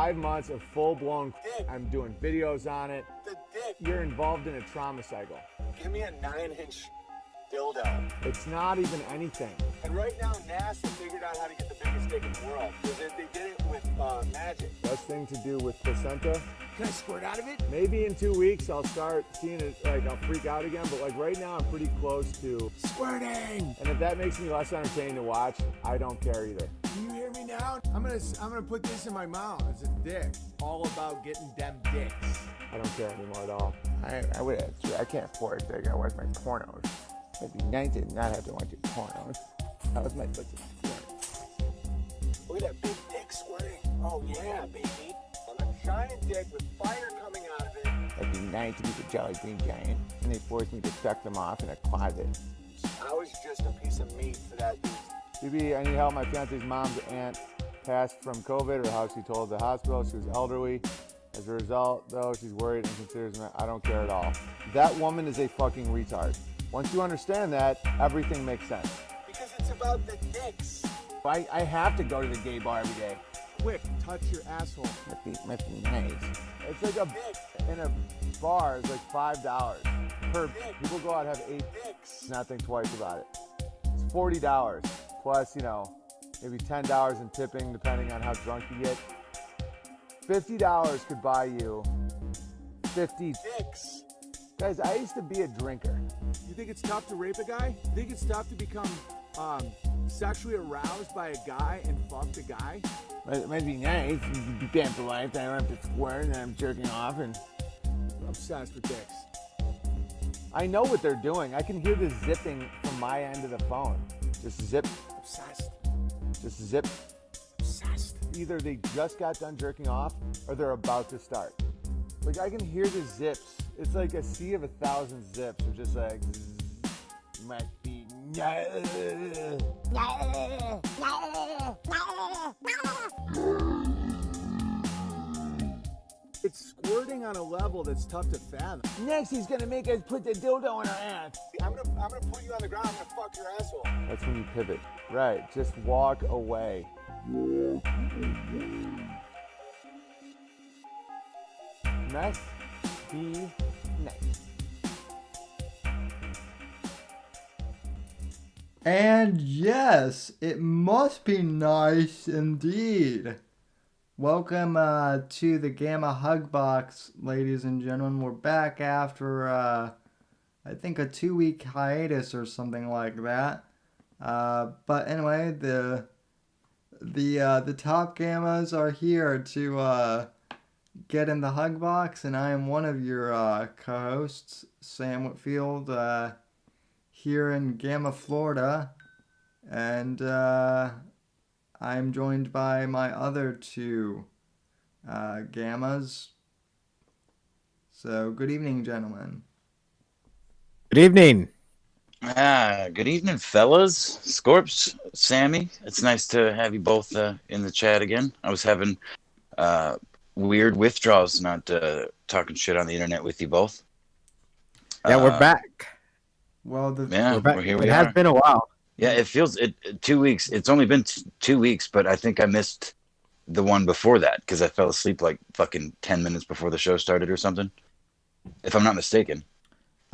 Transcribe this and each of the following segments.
5 months of full-blown. I'm doing videos on it. The dick. You're involved in a trauma cycle. Give me a 9-inch dildo. It's not even anything. And right now, NASA figured out how to get the biggest dick in the world. They did it with magic. Best thing to do with placenta. Can I squirt out of it? Maybe in 2 weeks I'll start seeing it, like I'll freak out again, but like right now I'm pretty close to Squirting! And if that makes me less entertaining to watch, I don't care either. Can you hear me now? I'm gonna put this in my mouth. It's a dick. All about getting them dicks. I don't care anymore at all. I can't afford it. I gotta watch my pornos. It'd be nice to not have to watch your pornos. That was my pussy. Look at that big dick squirting. Oh yeah, baby. On a giant dick with fire coming out of it. It'd be nice to be the Jolly Green Giant, and they forced me to suck them off in a closet. I was just a piece of meat for that dude. BB, I need help. My fiance's mom's aunt passed from COVID, or how she told the hospital. She was elderly. As a result, though, she's worried and considers me. I don't care at all. That woman is a fucking retard. Once you understand that, everything makes sense. Because it's about the dicks. I have to go to the gay bar every day. Quick, touch your asshole. Must be nice. It's like in a bar, it's like $5 per. People go out and have 8 dicks. Not think twice about it. It's $40 plus, maybe $10 in tipping, depending on how drunk you get. $50 could buy you 50 dicks. Guys, I used to be a drinker. You think it's tough to rape a guy? You think it's tough to become sexually aroused by a guy and fuck the guy? It might be nice. You'd be banned for life. Then I don't have to squirt, and then I'm jerking off, and I'm obsessed with dicks. I know what they're doing. I can hear the zipping from my end of the phone. Just zip. Obsessed. Just zip. Obsessed. Either they just got done jerking off or they're about to start. Like, I can hear the zips. It's like a sea of 1,000 zips. They're just like, must be It's squirting on a level that's tough to fathom. Next, he's gonna make us put the dildo in our ass. I'm gonna put you on the ground. I'm gonna fuck your asshole. That's when you pivot. Right. Just walk away. Must be nice. And yes, it must be nice indeed. Welcome to the Gamma Hugbox, ladies and gentlemen. We're back after, I think, a 2-week hiatus or something like that. But anyway, the top Gammas are here to get in the Hugbox, and I am one of your co-hosts, Sam Whitfield, here in Gamma, Florida, and I'm joined by my other 2 Gammas. So, good evening, gentlemen. Good evening. Good evening, fellas. Scorps, Sammy, it's nice to have you both in the chat again. I was having weird withdrawals not talking shit on the internet with you both. Yeah, we're back. Well, we're back. Here we it are. has been a while. Yeah, it feels 2 weeks. It's only been 2 weeks, but I think I missed the one before that because I fell asleep like fucking 10 minutes before the show started or something, if I'm not mistaken.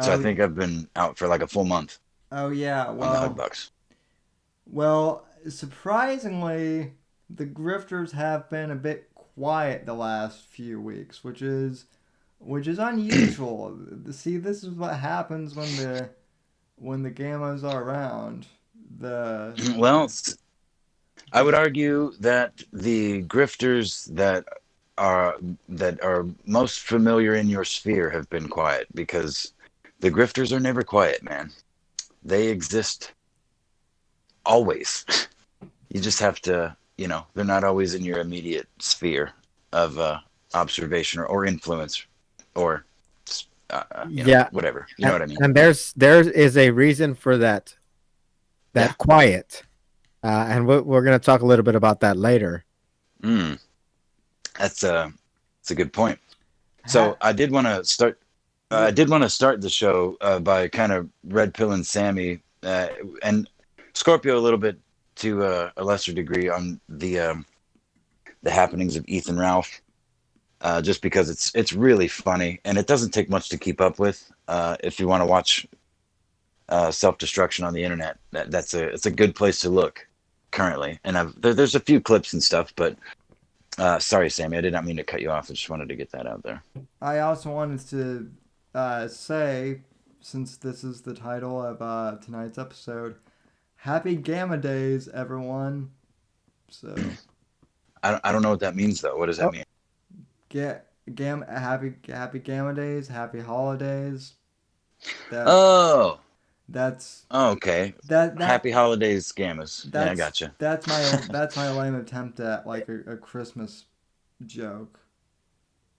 So I think I've been out for like a full month. Oh yeah, well. On the Hugbox. Well, surprisingly, the grifters have been a bit quiet the last few weeks, which is unusual. See, this is what happens when the Gammas are around. Well, I would argue that the grifters that are most familiar in your sphere have been quiet, because the grifters are never quiet, man. They exist always. You just have to, they're not always in your immediate sphere of observation or influence or whatever. You know what I mean? And there is a reason for that quiet. And we're going to talk a little bit about that later. That's a good point. So I did want to start. I did want to start the show by kind of red pilling Sammy and Scorpio a little bit to a lesser degree on the happenings of Ethan Ralph. just because it's really funny and it doesn't take much to keep up with. If you want to watch self-destruction on the internet, it's a good place to look currently. And there's a few clips and stuff, but sorry, Sammy, I did not mean to cut you off. I just wanted to get that out there. I also wanted to say, since this is the title of tonight's episode, happy GammaDays, everyone. So I don't know what that means though. What does that mean? Happy GammaDays, happy holidays. That's okay. Happy holidays, Gammas. Yeah, I gotcha. That's my lame attempt at like a Christmas joke.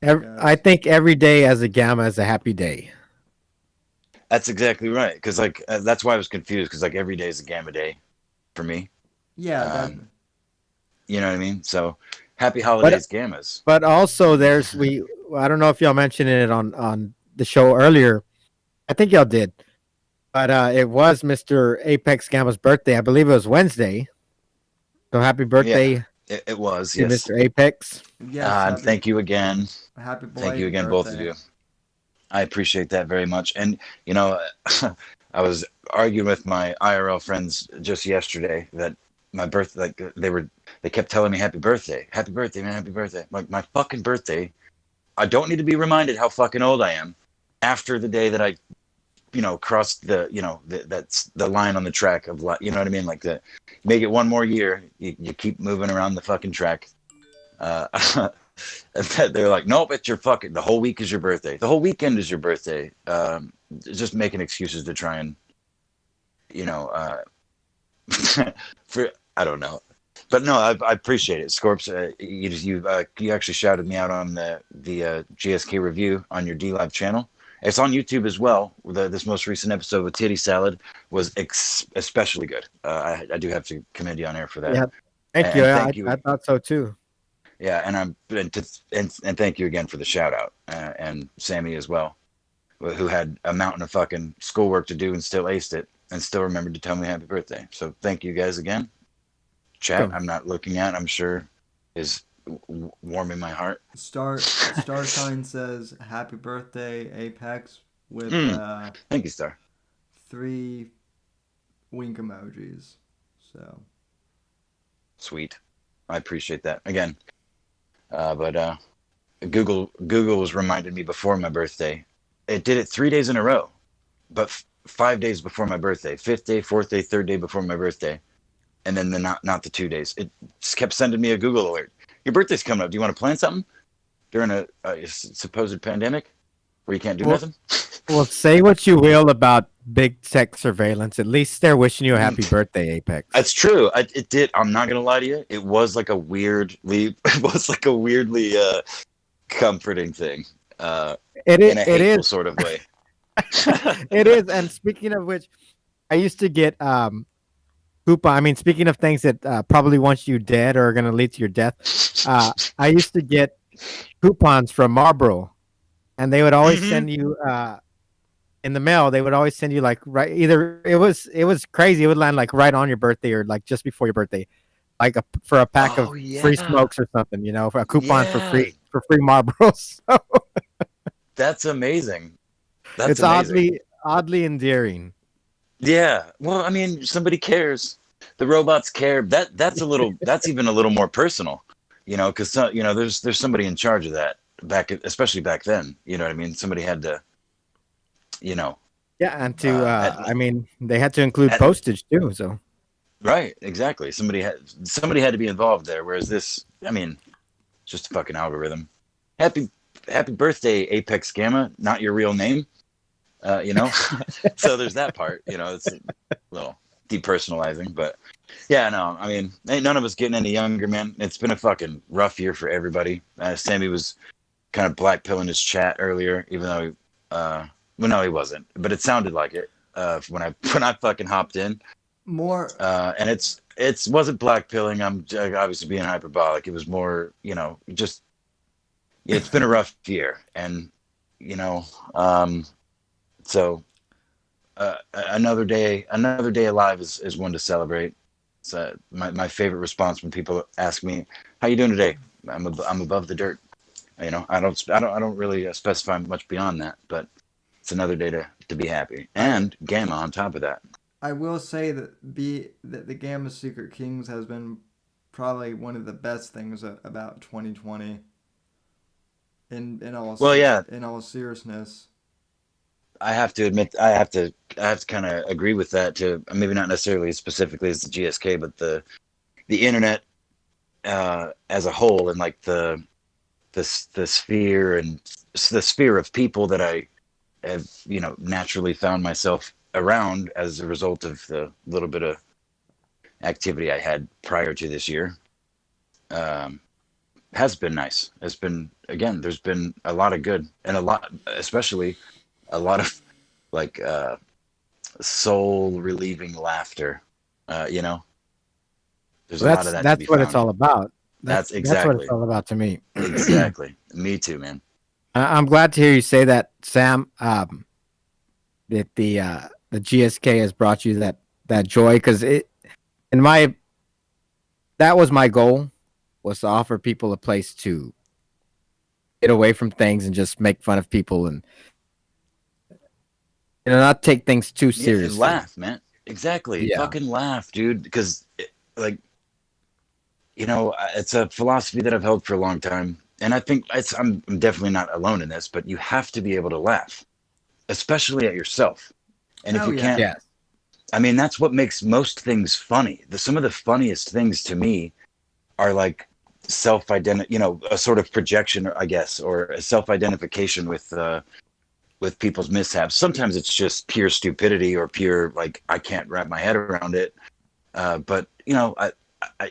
I think every day as a Gamma is a happy day. That's exactly right. Because like that's why I was confused. Because like every day is a Gamma day for me. Yeah. You know what I mean? So happy holidays, Gammas. But also I don't know if y'all mentioned it on the show earlier. I think y'all did. But it was Mr. Apex Gamma's birthday. I believe it was Wednesday. So happy birthday. Yeah, it was, to yes. Mr. Apex. Yes. Thank you again. Happy birthday. Thank you again, both of you. I appreciate that very much. And, you know, I was arguing with my IRL friends just yesterday that my birthday, like they kept telling me happy birthday, man, happy birthday. Like my fucking birthday. I don't need to be reminded how fucking old I am after the day that I, crossed that's the line on the track of, you know what I mean? Like make it one more year. You keep moving around the fucking track. They're like, nope, it's your the whole week is your birthday. The whole weekend is your birthday. Just making excuses to try and, I don't know. But no, I appreciate it. Scorps, you actually shouted me out on the GSK review on your D-Live channel. It's on YouTube as well. This most recent episode with Titty Salad was especially good. I do have to commend you on air for that. Yeah, thank you. I thought so too. Yeah, and thank you again for the shout out, and Sammy as well, who had a mountain of fucking schoolwork to do and still aced it and still remembered to tell me happy birthday. So thank you guys again. Chat, I'm not looking at, I'm sure is warming my heart. Star sign says happy birthday Apex with thank you, Star. 3 wink emojis. So sweet. I appreciate that. Again. But Google was reminded me before my birthday. It did it 3 days in a row, but 5 days before my birthday, 5th day, 4th day, 3rd day before my birthday, and then not the 2 days. It just kept sending me a Google alert. Your birthday's coming up. Do you want to plan something during a supposed pandemic where you can't do nothing? Well, say what you will about big tech surveillance. At least they're wishing you a happy birthday, Apex. That's true. It did. I'm not gonna lie to you. It was like a weirdly comforting thing. In a hateful sort of way. It is. And speaking of which, I used to get coupon. I mean, speaking of things that probably want you dead or are going to lead to your death, I used to get coupons from Marlboro, and they would always send you in the mail. They would always send you like either it was crazy. It would land like right on your birthday or like just before your birthday, like for a pack of free smokes or something. For a coupon for free Marlboros. So, that's amazing. It's amazing. oddly endearing. Yeah. Well, I mean, somebody cares. The robots care. That's even a little more personal, because there's somebody in charge of that especially back then. You know what I mean? Somebody had to, Yeah, and I mean, they had to include postage too. So. Right. Exactly. Somebody had to be involved there. Whereas this, I mean, it's just a fucking algorithm. Happy birthday, Apex Gamma. Not your real name. So there's that part, it's a little depersonalizing, but yeah, no, I mean, ain't none of us getting any younger, man. It's been a fucking rough year for everybody. Sammy was kind of black pilling his chat earlier, even though no, he wasn't, but it sounded like it when I fucking hopped in. More and it wasn't black pilling. I'm obviously being hyperbolic. It was more, just it's been a rough year, and so another day alive is one to celebrate. It's my favorite response when people ask me, "How you doing today?" I'm above the dirt. You know, I don't really specify much beyond that, but it's another day to be happy. And Gamma on top of that. I will say that the Gamma Secret Kings has been probably one of the best things about 2020. Well, yeah, In all seriousness. I have to admit, I have to kind of agree with that too. Maybe not necessarily specifically as the GSK, but the internet as a whole, and like the sphere and the sphere of people that I have, naturally found myself around as a result of the little bit of activity I had prior to this year. Um, has been nice. Has been, again, there's been a lot of good, and a lot, especially a lot of like soul relieving laughter. You know, there's a lot of that to be That's what it's found. all about. That's That's what it's exactly, all about to me. exactly. Me too, man. I'm glad to hear you say that, Sam. That the GSK has brought you that joy, because in my that was my goal, was to offer people a place to get away from things and just make fun of people, and not take things too Yeah, and seriously. laugh, man. Exactly. Yeah. Fucking laugh, dude. Because, like, it's a philosophy that I've held for a long time, and I think I'm definitely not alone in this. But you have to be able to laugh, especially at yourself. And if Oh you yeah. can't, Yes. I mean, that's what makes most things funny. Some of the funniest things to me are like self-identity, a sort of projection, I guess, or a self-identification with people's mishaps. Sometimes it's just pure stupidity or pure, like, I can't wrap my head around it. But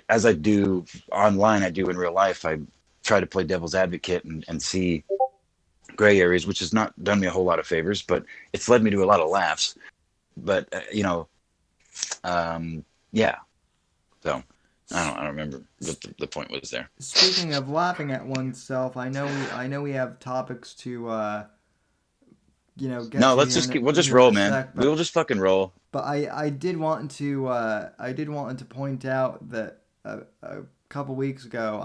as I do online, I do in real life. I try to play devil's advocate and see gray areas, which has not done me a whole lot of favors, but it's led me to a lot of laughs. But yeah. So I don't remember what the point was there. Speaking of laughing at oneself, I know we have topics to get No, to let's here just in, we'll just here in roll, a man. sec, We'll just fucking roll. but I did want to point out that a couple weeks ago,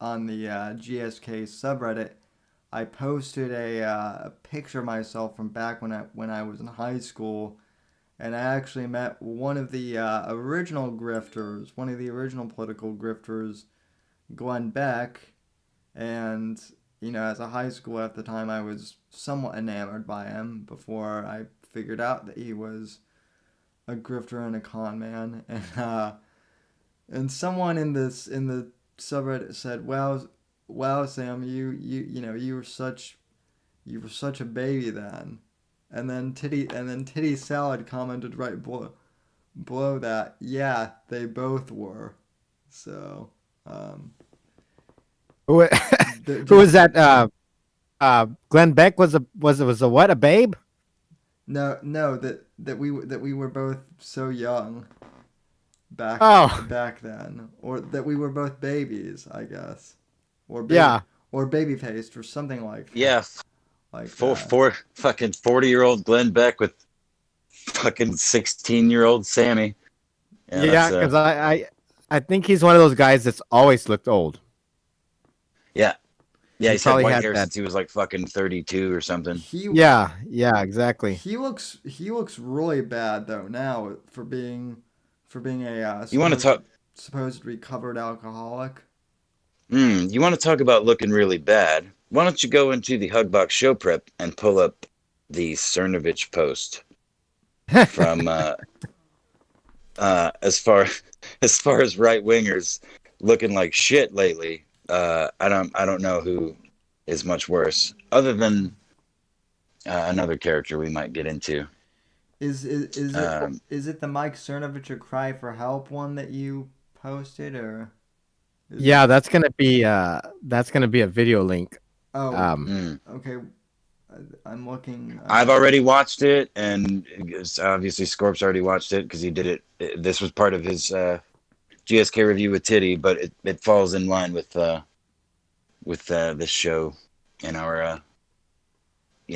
on the GSK subreddit, I posted a picture of myself from back when I was in high school, and I actually met one of the original grifters, one of the original political grifters, Glenn Beck, and as a high school at the time, I was somewhat enamored by him before I figured out that he was a grifter and a con man, and someone in the subreddit said, "Wow, Sam, you were such a baby then," and then Titty Salad commented right below that, "Yeah, they both were." So, Who, just, who was that? Glenn Beck was a what? A babe? no, that we were both so young Oh, back then, or that we were both babies, I guess, or yeah. or baby faced, or something Yeah, like four that. four fucking 40-year-old Glenn Beck with fucking 16-year-old Sammy. Yeah, Yeah, that's because I think he's one of those guys that's always looked old. yeah. Yeah, He he's had probably white had hair that. since he was like fucking 32 or something. Yeah, exactly. He looks really bad though now for being a You want to talk supposed recovered alcoholic. you want to talk about looking really bad? Why don't you go into the Hugbox show prep and pull up the Cernovich post from as far as right wingers looking like shit lately. I don't know who is much worse, other than another character we might get into. Is Um, it the Mike Cernovich or Cry for Help one that you posted, or is Yeah, it, that's gonna be a video link. oh, Um, mm. okay, I'm looking. I've already watched it, and obviously Scorp's already watched it because he did it. This was part of his GSK review with Titty, but it falls in line with this show and our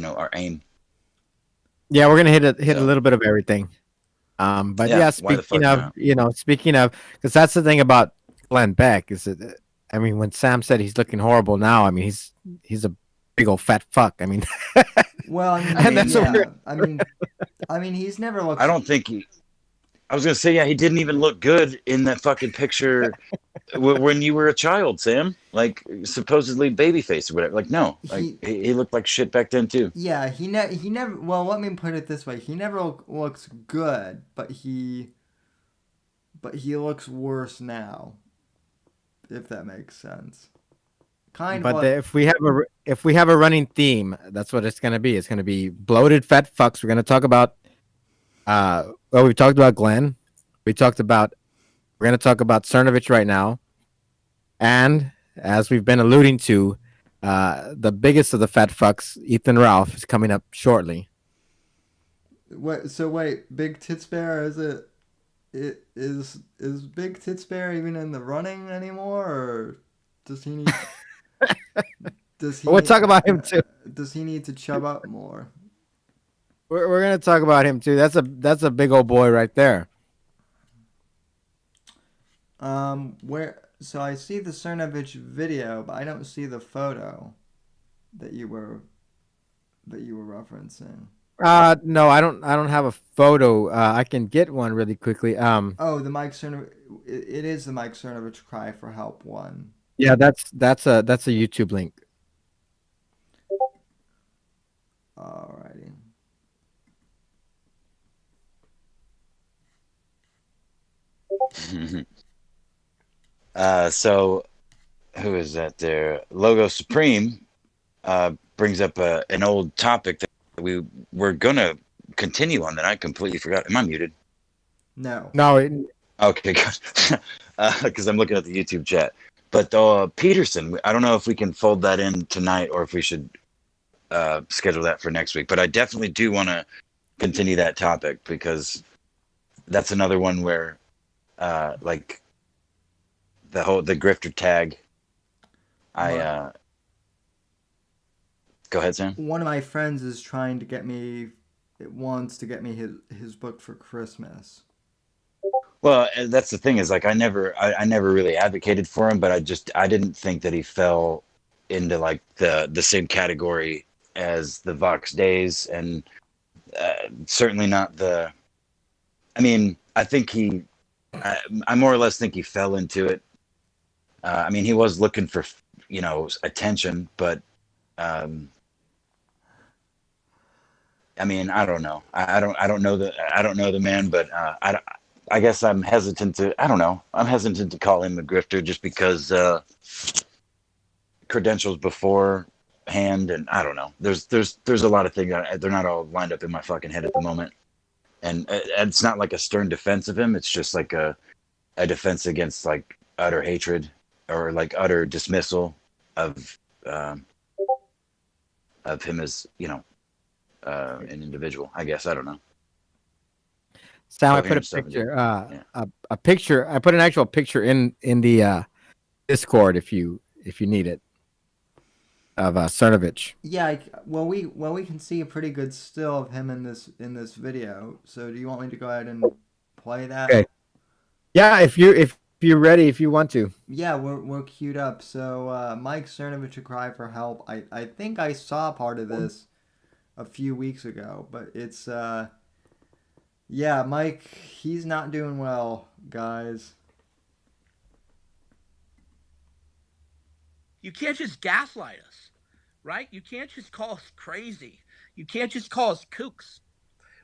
our aim. yeah, we're gonna hit a So little bit of everything. But yeah, yeah, why the fuck not? speaking of, because that's the thing about Glenn Beck, is that I mean, when Sam said he's looking horrible now, I mean, he's a big old fat fuck. I mean, Well, I mean, and that's what yeah. we're, I mean, he's never looked. I don't think he. I was gonna say, yeah, he didn't even look good in that fucking picture when you were a child, Sam. Like supposedly babyface or whatever. Like no, like he looked like shit back then too. Yeah, he never. Well, let me put it this way: he never looks good, but he looks worse now. If that makes sense. Kind of. but if we have a running theme, that's what it's gonna be. It's gonna be bloated fat fucks. We're gonna talk about well, we talked about Glenn. We're gonna talk about Cernovich right now, and as we've been alluding to, the biggest of the fat fucks, Ethan Ralph, is coming up shortly. Wait, Big Tits Bear, is Big Tits Bear even in the running anymore, or does he need We'll talk about him too. Does he need to chub up more? We're gonna talk about him too. That's a big old boy right there. Where? So I see the Cernovich video, but I don't see the photo that you were referencing. No, I don't have a photo. I can get one really quickly. Oh, the Mike Cernovich. It is the Mike Cernovich cry for help one. Yeah, that's a YouTube link. Alrighty. So who is that there? Logo Supreme brings up an old topic that we were gonna continue on that I completely forgot. Am I muted? No. Okay, good. Because I'm looking at the YouTube chat. But Peterson, I don't know if we can fold that in tonight or if we should schedule that for next week. But I definitely do want to continue that topic because that's another one where, like, the grifter tag. Go ahead, Sam. One of my friends is trying to wants to get me his book for Christmas. Well, that's the thing is like I never really advocated for him, but I didn't think that he fell into like the same category as the GammaDays, and certainly not the. I mean, I think I more or less think he fell into it. I mean, he was looking for attention, but I mean, I don't know. I don't know the man, but I guess I'm hesitant to. I don't know. I'm hesitant to call him a grifter just because credentials beforehand, and I don't know. There's a lot of things that they're not all lined up in my fucking head at the moment, and it's not like a stern defense of him. It's just like a defense against like utter hatred or like utter dismissal of him as an individual. I guess I don't know. Sam, I put a picture. A picture. I put an actual picture in the Discord if you need it of Cernovich. Yeah, we can see a pretty good still of him in this video. So do you want me to go ahead and play that? Okay. Yeah, if you're ready, if you want to. Yeah, we're queued up. So Mike Cernovich, a cry for help. I think I saw part of this a few weeks ago, but it's yeah, Mike, he's not doing well, guys. You can't just gaslight us, right? You can't just call us crazy. You can't just call us kooks.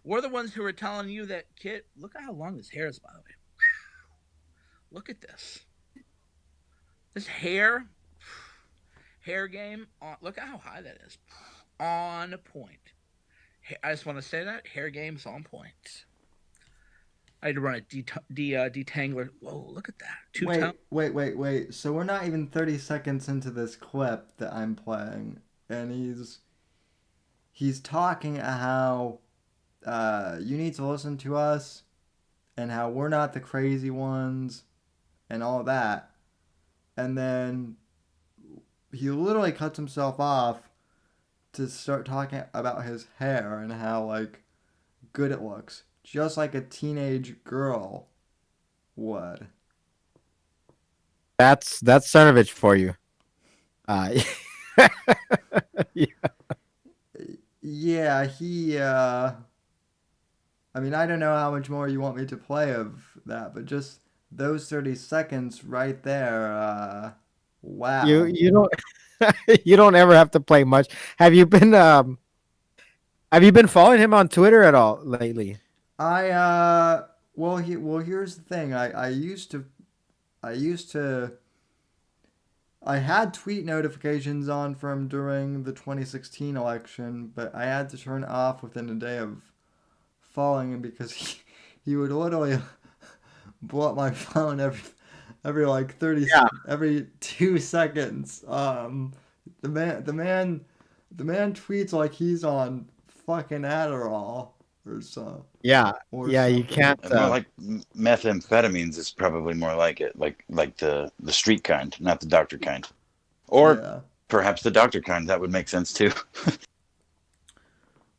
We're the ones who are telling you that, kid, look at how long his hair is, by the way. Look at this. This hair game, look at how high that is. On point. I just want to say that. Hair game's on point. I had to run a detangler. Whoa, look at that. Wait. So we're not even 30 seconds into this clip that I'm playing, and he's talking how you need to listen to us, and how we're not the crazy ones, and all that. And then he literally cuts himself off to start talking about his hair and how like good it looks. Just like a teenage girl would. That's Cernovich for you. Yeah. Yeah, he. I mean, I don't know how much more you want me to play of that, but just those 30 seconds right there. Wow. You don't you don't ever have to play much. Have you been following him on Twitter at all lately? Well, here's the thing. I used to I had tweet notifications on from during the 2016 election, but I had to turn it off within a day of following him because he would literally blow up my phone every like 30 every 2 seconds. The man tweets like he's on fucking Adderall or so. Yeah. Or Yeah, you something. can't More like methamphetamines is probably more like it, like the street kind, not the doctor kind, or Yeah. perhaps the doctor kind. That would make sense too.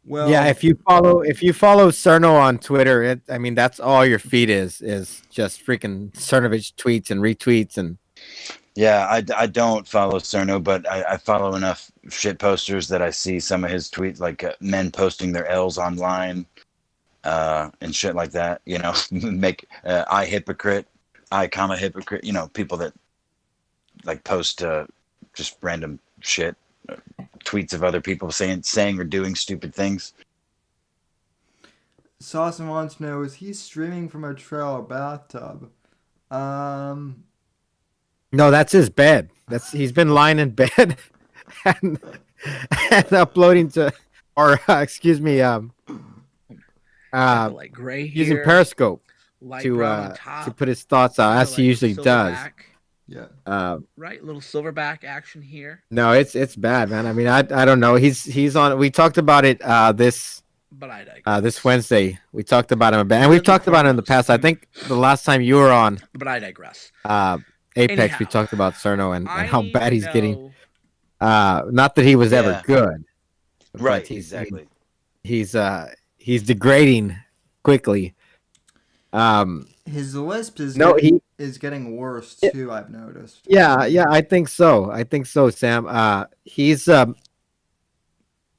Well, Yeah, if you follow Cerno on Twitter, I mean that's all your feed is just freaking Cernovich tweets and retweets and Yeah, I don't follow Cerno, but I follow enough shit posters that I see some of his tweets, like men posting their L's online, and shit like that. You know, make I hypocrite, I comma hypocrite. You know, people that like post just random shit, tweets of other people saying or doing stupid things. Sauce wants to know, is he streaming from a trailer bathtub? Um, no, that's his bed. He's been lying in bed and, and uploading to or excuse me Like gray here, using Periscope light to brown on top, put his thoughts out as like he usually does. silverback. yeah. Right, little silverback action here. No, it's bad, man. I mean, I don't know. He's on. We talked about it this But I digress. this Wednesday. We talked about him a bit, and we've talked about it in the past. I think the last time you were on But I digress. Apex, Anyhow, we talked about Cerno and I how need bad to he's getting. know- Not that he was ever Yeah. good, but Right, he's exactly. he's degrading quickly. His lisp is No, is getting worse too. I've noticed. Yeah, I think so. Sam. He's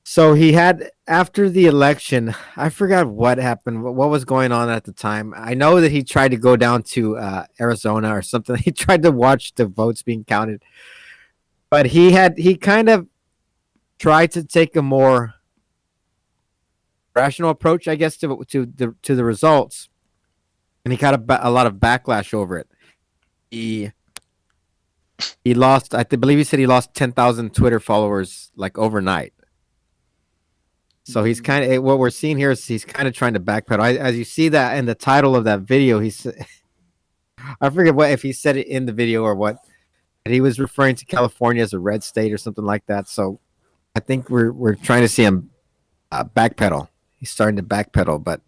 so he had after the election, I forgot what happened, what was going on at the time. I know that he tried to go down to Arizona or something. He tried to watch the votes being counted. But he kind of tried to take a more rational approach, I guess, to the results. And he got a lot of backlash over it. He lost, I believe he said he lost 10,000 Twitter followers like overnight. So he's kind of, what we're seeing here is he's kind of trying to backpedal. As you see that in the title of that video, I forget what, if he said it in the video or what, but he was referring to California as a red state or something like that. So I think we're trying to see him backpedal. He's starting to backpedal, but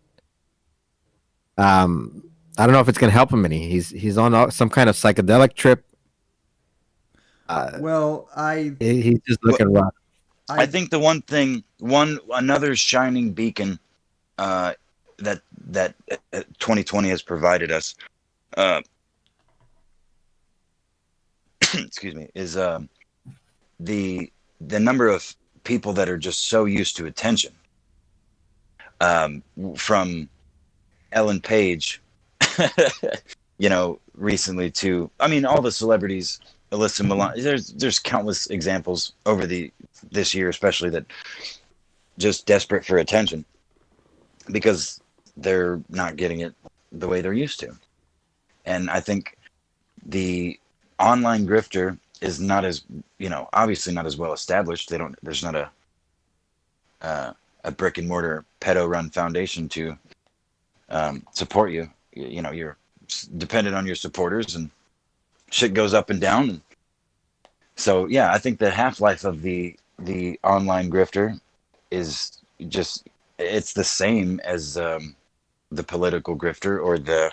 I don't know if it's going to help him any. He's on some kind of psychedelic trip. Well, He's just looking rough. I think the another shining beacon that 2020 has provided us, excuse me, is the number of people that are just so used to attention, from Ellen Page, you know, recently to, I mean, all the celebrities, Alyssa Milano. There's countless examples over this year, especially, that just desperate for attention because they're not getting it the way they're used to. And I think the online grifter is not as, you know, obviously not as well established. There's not a brick and mortar pedo run foundation to support you. You know, you're dependent on your supporters, and shit goes up and down. And so, yeah, I think the half-life of the online grifter is just, it's the same as the political grifter or the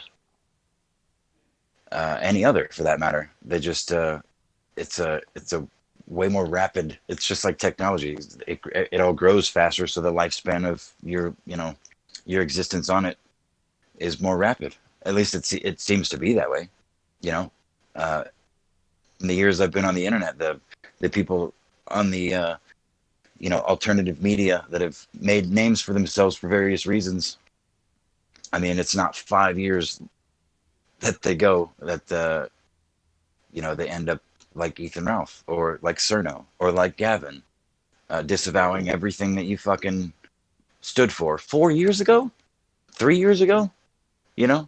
any other for that matter. They just it's a way more rapid. It's just like technology. It all grows faster, so the lifespan of your existence on it is more rapid. At least it seems to be that way, you know. in the years I've been on the internet, the people on the alternative media that have made names for themselves for various reasons. I mean, it's not 5 years that they go that they end up like Ethan Ralph or like Cerno or like Gavin, disavowing everything that you fucking stood for 4 years ago, 3 years ago, Yeah,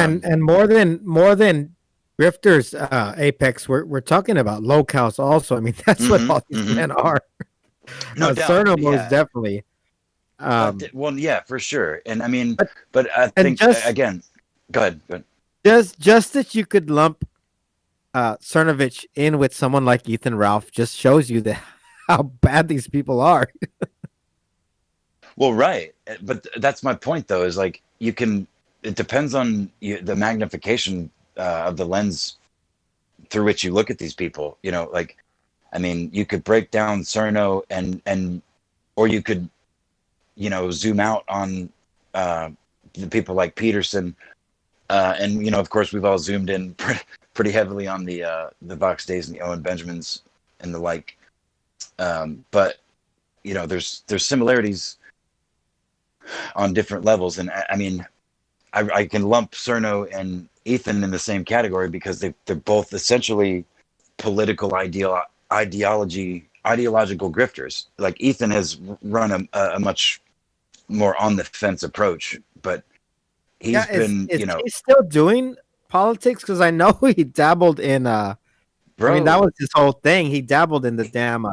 and more than grifters, Apex, we're talking about locals also. I mean, that's what all these men are. No doubt. Cerno most Yeah. definitely. Well, yeah, for sure. And I mean, But- but I and think just- again, go ahead. Just that you could lump Cernovich in with someone like Ethan Ralph just shows you that how bad these people are. Well, right. But that's my point, though, is like it depends on the magnification of the lens through which you look at these people. Like, I mean, you could break down Cerno or you could, zoom out on the people like Peterson. And, of course, we've all zoomed in pretty heavily on the Box Days and the Owen Benjamins and the like. But, there's similarities on different levels. And I mean, I can lump Cerno and Ethan in the same category because they're both essentially political ideological grifters. Like Ethan has run a much more on the fence approach, but he's been, he's still doing politics because I know he dabbled in. I mean, that was his whole thing. He dabbled in the damn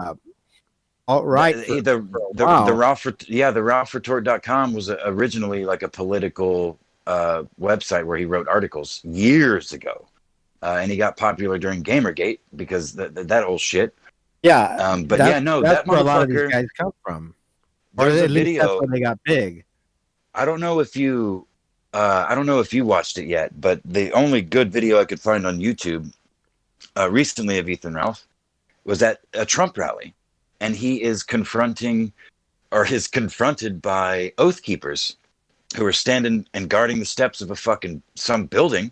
alt-right. The RalphRetort.com was originally like a political website where he wrote articles years ago, and he got popular during Gamergate because that old shit. Yeah, but that's where a lot of these guys come from. Or at least that's when they got big. I don't know if you watched it yet, but the only good video I could find on YouTube recently of Ethan Ralph was at a Trump rally, and he is confronted by Oath Keepers who are standing and guarding the steps of some building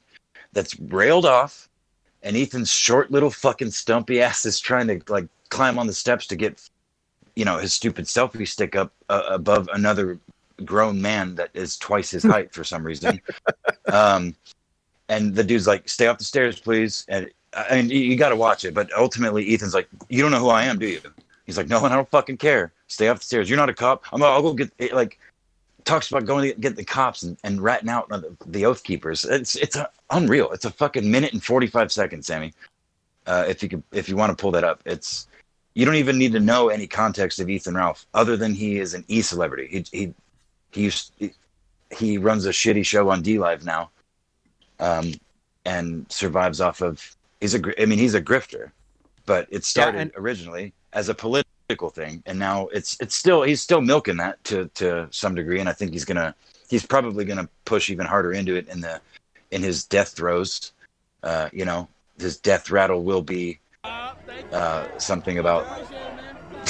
that's railed off, and Ethan's short little fucking stumpy ass is trying to like climb on the steps to get his stupid selfie stick up above another grown man that is twice his height for some reason. And the dude's like, "Stay off the stairs, please." And I mean, you got to watch it. But ultimately, Ethan's like, "You don't know who I am, do you?" He's like, "No, I don't fucking care. Stay off the stairs. You're not a cop. I'll go get like." Talks about going to get the cops and ratting out the Oath Keepers. It's unreal. It's a fucking minute and 45 seconds, Sammy. If you want to pull that up, you don't even need to know any context of Ethan Ralph other than he is an e-celebrity. He runs a shitty show on DLive now, and survives off of. He's a grifter, but it started originally as a political thing, and now he's still milking that to some degree, and I think he's probably gonna push even harder into it in his death throes. His death rattle will be something about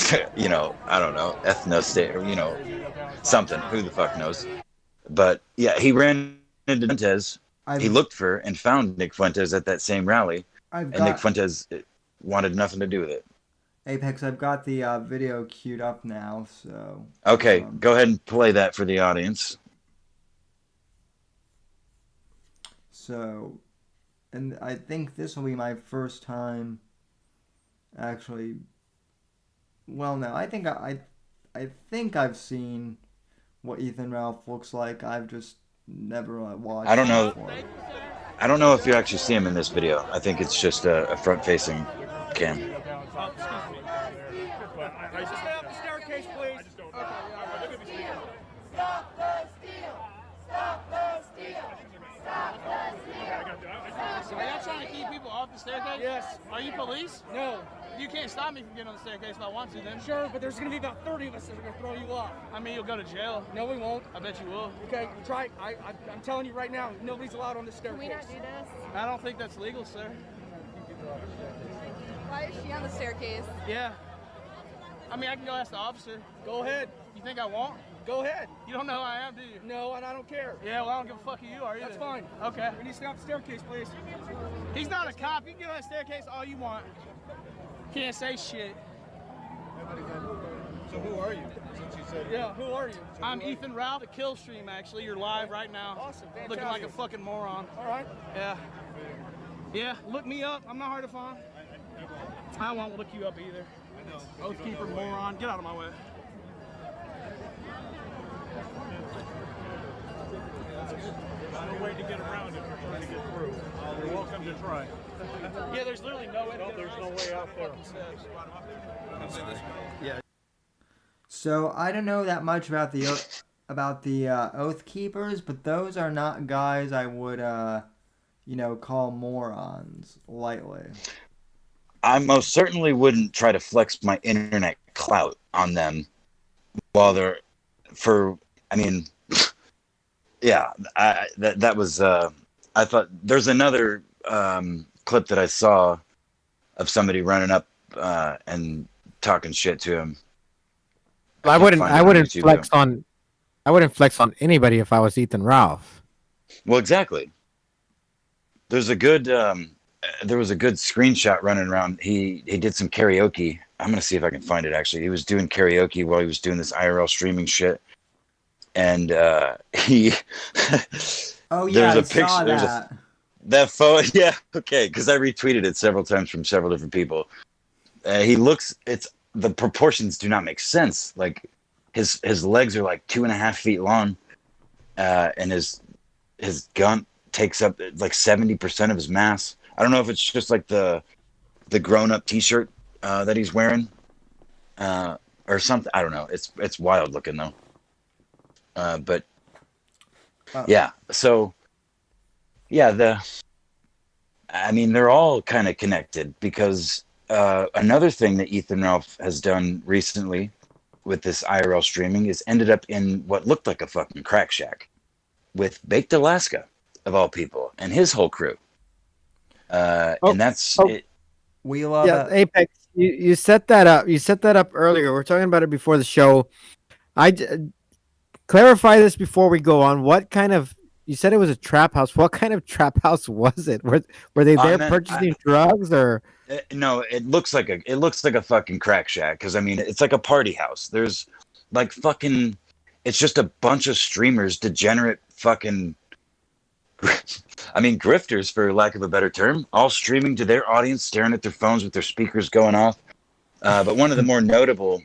I don't know, ethnostate or something, who the fuck knows. But yeah, he ran into Fuentes. He looked for and found Nick Fuentes at that same rally, Nick Fuentes wanted nothing to do with it. Apex, I've got the video queued up now, so... Okay, go ahead and play that for the audience. So, and I think this will be my first time actually... Well, no, I think I've seen what Ethan Ralph looks like. I've just never watched I don't know. before. I don't know if you actually see him in this video. I think it's just a front-facing cam. Stay off the staircase, please. Stop the steal! Stop the steal! Stop the steal! Are y'all trying to keep people off the staircase? Yes. Are you police? No. You can't stop me from getting on the staircase if I want to, then. Sure, but there's going to be about 30 of us that are going to throw you off. I mean, you'll go to jail. No, we won't. I bet you will. Okay, try. I'm telling you right now, nobody's allowed on this staircase. Can we not do this? I don't think that's legal, sir. Why is she on the staircase? Yeah. I mean, I can go ask the officer. Go ahead. You think I won't? Go ahead. You don't know who I am, do you? No, and I don't care. Yeah, well, I don't give a fuck who you are either. That's fine. Okay. We need to stay off the staircase, please. He's not a cop. You can get on the staircase all you want. Can't say shit. So who are you? Since you said Yeah, who are you? I'm Ethan Ralph at Killstream, actually. You're live right now. Awesome, fantastic. Looking like a fucking moron. All right. Yeah. Yeah, look me up. I'm not hard to find. I won't look you up either. Oathkeeper moron. Get out of my way. No way to get around it. We're trying to get through. You're welcome to try. Yeah, there's literally no way. No, there's no way out there. Yeah. So I don't know that much about the Oath Keepers, but those are not guys I would call morons lightly. I most certainly wouldn't try to flex my internet clout on them while they're yeah, that was I thought there's another clip that I saw of somebody running up and talking shit to him. I wouldn't flex on anybody if I was Ethan Ralph. Well, exactly. There's a good there was a good screenshot running around. He did some karaoke. I'm gonna see if I can find it. Actually, he was doing karaoke while he was doing this IRL streaming shit, and he. Oh yeah, I saw that. That photo, yeah, okay, because I retweeted it several times from several different people. The proportions do not make sense. Like his legs are like 2.5 feet long, and his gun takes up like 70% of his mass. I don't know if it's just like the grown up T-shirt that he's wearing, or something. I don't know. It's wild looking though. But yeah, so yeah, they're all kind of connected because another thing that Ethan Ralph has done recently with this IRL streaming is ended up in what looked like a fucking crack shack with Baked Alaska, of all people, and his whole crew. And that's it. We love it. Apex. You set that up. You set that up earlier. We're talking about it before the show. Clarify this before we go on. What kind of? You said it was a trap house. What kind of trap house was it? Were they there purchasing drugs or? No, it looks like a fucking crack shack because it's like a party house. There's like fucking. It's just a bunch of streamers, degenerate fucking. Grifters, for lack of a better term, all streaming to their audience, staring at their phones with their speakers going off. But one of the more notable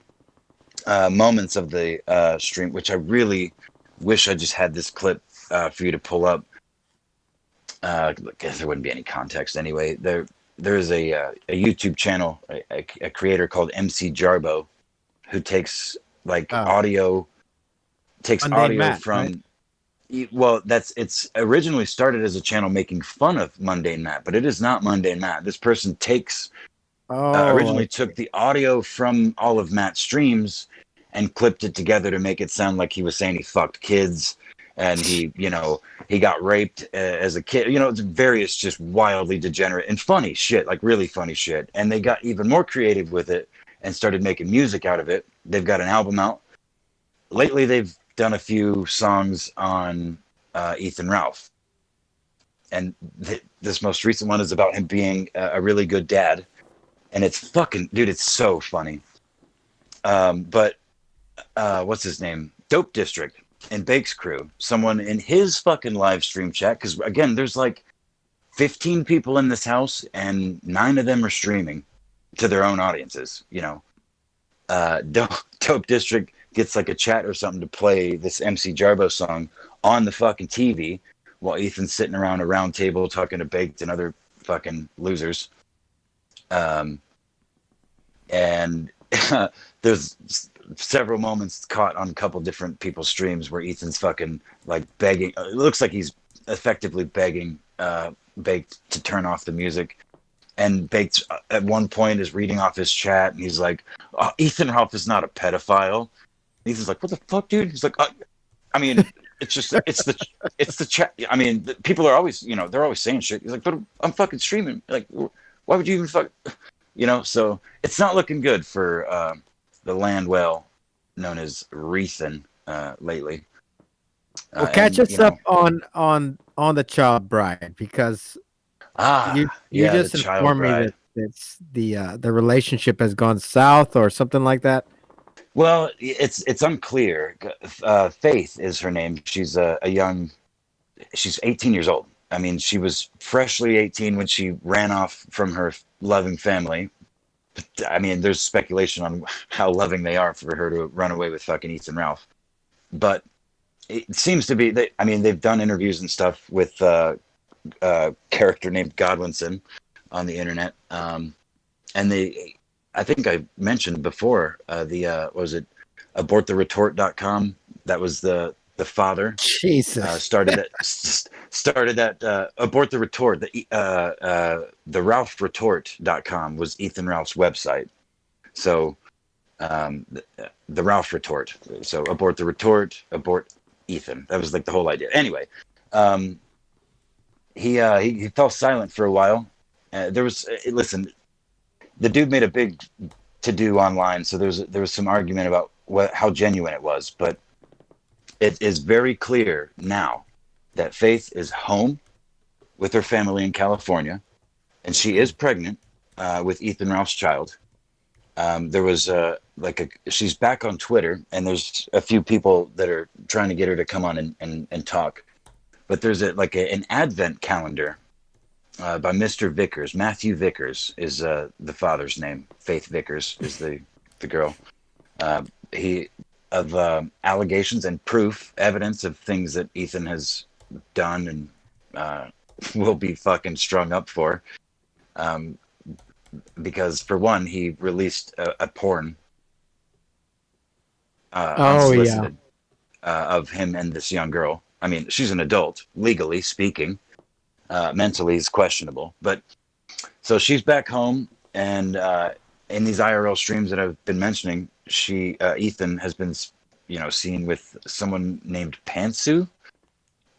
moments of the stream, which I really wish I just had this clip for you to pull up. I guess there wouldn't be any context anyway. There is a YouTube channel, a creator called MC Jarbo, who takes audio Matt, from. Right? Well, it's originally started as a channel making fun of Mundane Matt, but it is not Mundane Matt. This person originally took the audio from all of Matt's streams and clipped it together to make it sound like he was saying he fucked kids and he got raped as a kid. It's various just wildly degenerate and funny shit, like really funny shit. And they got even more creative with it and started making music out of it. They've got an album out. Lately, they've done a few songs on Ethan Ralph, and this most recent one is about him being a really good dad, and it's fucking dude, it's so funny. But what's his name? Dope District and Bake's crew, someone in his fucking live stream chat, because again, there's like 15 people in this house, and 9 of them are streaming to their own audiences. Dope District gets like a chat or something to play this MC Jarbo song on the fucking TV while Ethan's sitting around a round table talking to Baked and other fucking losers. And there's several moments caught on a couple different people's streams where Ethan's fucking like begging. It looks like he's effectively begging Baked to turn off the music. And Baked at one point is reading off his chat and he's like, Ethan Ralph is not a pedophile. Ethan's like, what the fuck, dude? He's like, it's just, it's the chat. People are always, they're always saying shit. He's like, but I'm fucking streaming. Like, why would you even fuck, so it's not looking good for the land whale known as Rethan. lately. Well, catch And us up on the child bride, because you yeah, the just child informed me bride. that it's the relationship has gone south or something like that. Well, it's unclear. Faith is her name. She's she's 18 years old. I mean, she was freshly 18 when she ran off from her loving family. I mean, there's speculation on how loving they are for her to run away with fucking Ethan Ralph. But it seems to be that, I mean, they've done interviews and stuff with a character named Godwinson on the internet. And I think I mentioned before, what was it, aborttheretort.com? That was the father. Jesus. Started that Abort the Retort. The RalphRetort.com was Ethan Ralph's website. So the Ralph Retort. So Abort the Retort, abort Ethan. That was like the whole idea. Anyway, he fell silent for a while. Listen, the dude made a big to do online, so there was some argument about how genuine it was, but it is very clear now that Faith is home with her family in California, and she is pregnant with Ethan Ralph's child. There was she's back on Twitter, and there's a few people that are trying to get her to come on and talk. But there's an advent calendar by Mr. Vickers. Matthew Vickers is the father's name. Faith Vickers is the girl. He of allegations and proof, evidence of things that Ethan has done and will be fucking strung up for. Because for one, he released a porn unsolicited of him and this young girl. I mean, she's an adult, legally speaking. Mentally is questionable, but so she's back home, and in these IRL streams that I've been mentioning, Ethan has been, seen with someone named Pantsu,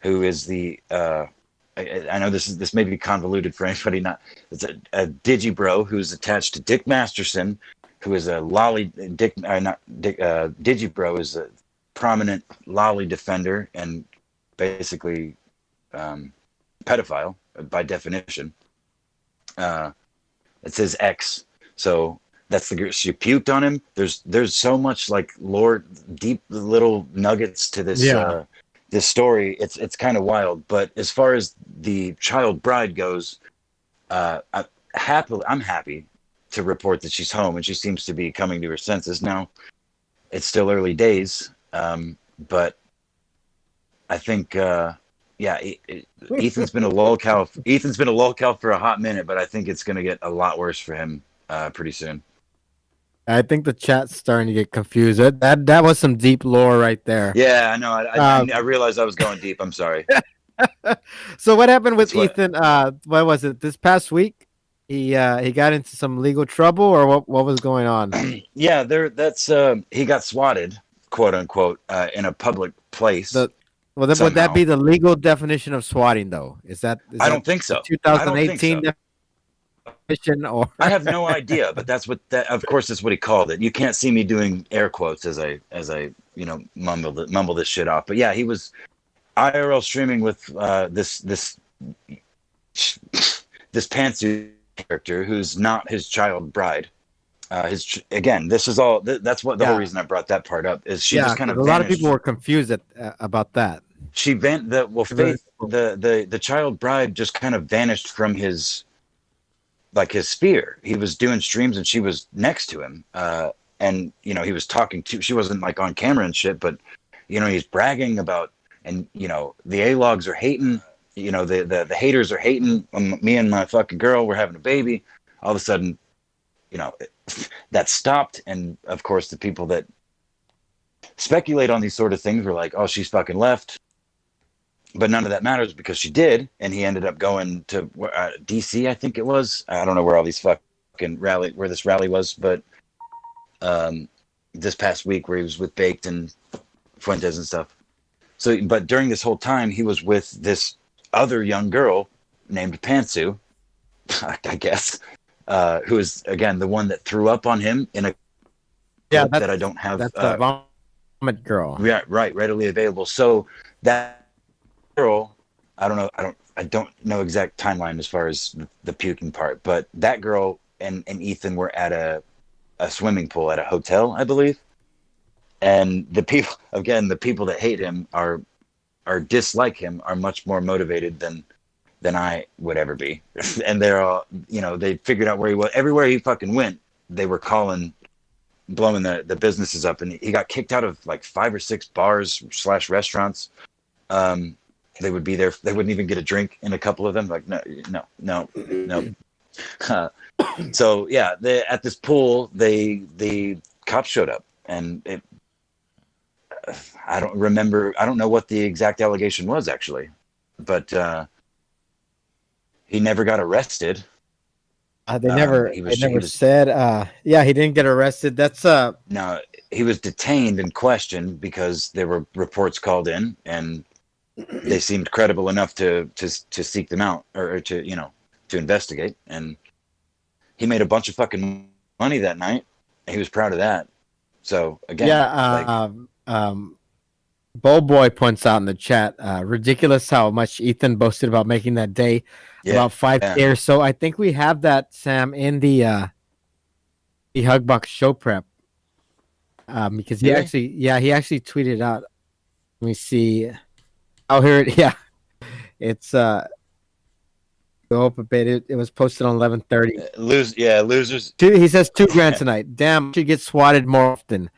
who is the I know this may be convoluted for anybody not. It's a digibro who's attached to Dick Masterson, who is a lolly digibro is a prominent lolly defender and basically pedophile by definition. It says X, so that's the girl. She puked on him. There's so much like lore, deep little nuggets to this this story. It's kind of wild. But as far as the child bride goes, I'm happy to report that she's home and she seems to be coming to her senses. Now, it's still early days, but I think. Ethan's been a lolcow. Ethan's been a lolcow for a hot minute, but I think it's going to get a lot worse for him pretty soon. I think the chat's starting to get confused. That was some deep lore right there. Yeah, I know. I realized I was going deep. I'm sorry. So what happened with Ethan? What was it? This past week, he got into some legal trouble, or what was going on? Yeah, he got swatted, quote unquote, in a public place. Would that be the legal definition of swatting, though? I don't think so. 2018 definition, or I have no idea, but of course, that's what he called it. You can't see me doing air quotes as I mumble this shit off. But yeah, he was IRL streaming with this pantsuit character who's not his child bride. This is all. That's what the whole reason I brought that part up is she just kind of. A lot of people were confused about that. Faith, the child bride just kind of vanished from his sphere. He was doing streams and she was next to him, and he was talking to. She wasn't like on camera and shit, but he's bragging about, and the A-logs are hating. The haters are hating. Me and my fucking girl, we're having a baby. All of a sudden, that stopped, and of course the people that speculate on these sort of things were like, oh, she's fucking left, but none of that matters because she did, and he ended up going to DC, I think it was. I don't know where all these fucking where this rally was, but this past week where he was with Baked and Fuentes and stuff. So, but during this whole time he was with this other young girl named Pantsu, I guess. Who is again the one that threw up on him in a that I don't have. That's Girl. Yeah, right, readily available. So that girl, I don't know exact timeline as far as the puking part, but that girl and Ethan were at a swimming pool at a hotel, I believe. And the people that hate him are dislike him are much more motivated than I would ever be. And they're all, they figured out where he was. Everywhere he fucking went, they were blowing the businesses up, and he got kicked out of like 5 or 6 bars / restaurants. They would be there. They wouldn't even get a drink in a couple of them. Like, no. So yeah, at this pool, the cops showed up, and I don't remember. I don't know what the exact allegation was actually, but he never got arrested. They never said. Yeah, he didn't get arrested. That's No, he was detained and questioned because there were reports called in, and they seemed credible enough to seek them out or to investigate. And he made a bunch of fucking money that night. He was proud of that. So again, Bowl Boy points out in the chat, ridiculous how much Ethan boasted about making that day, about 5K or so. I think we have that, Sam, in the Hugbox show prep, because he actually tweeted out. Let me see. Oh, here it. Yeah, it's go up a bit. It was posted on 11:30. Losers. He says $2,000 tonight. Damn, should get swatted more often.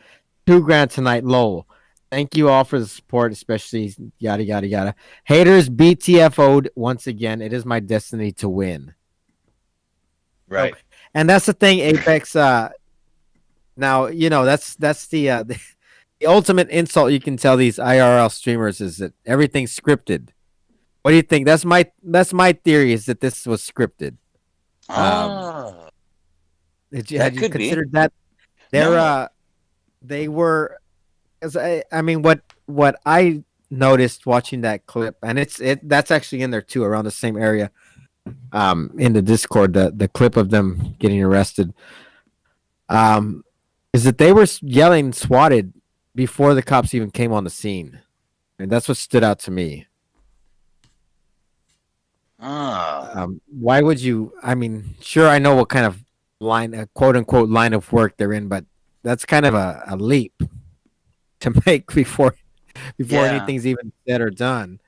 $2,000 tonight. Lol. Thank you all for the support, especially yada yada yada. Haters BTFO'd once again. It is my destiny to win. Right. So, and that's the thing, Apex. Now that's the ultimate insult you can tell these IRL streamers is that everything's scripted. What do you think? That's my theory is that this was scripted. Had you considered that? They were. I mean, what I noticed watching that clip, and that's actually in there too, around the same area, in the Discord, the clip of them getting arrested, is that they were yelling swatted before the cops even came on the scene, and that's what stood out to me. Why would you? I mean, sure, I know what kind of quote unquote line of work they're in, but that's kind of a leap to make before anything's even said or done.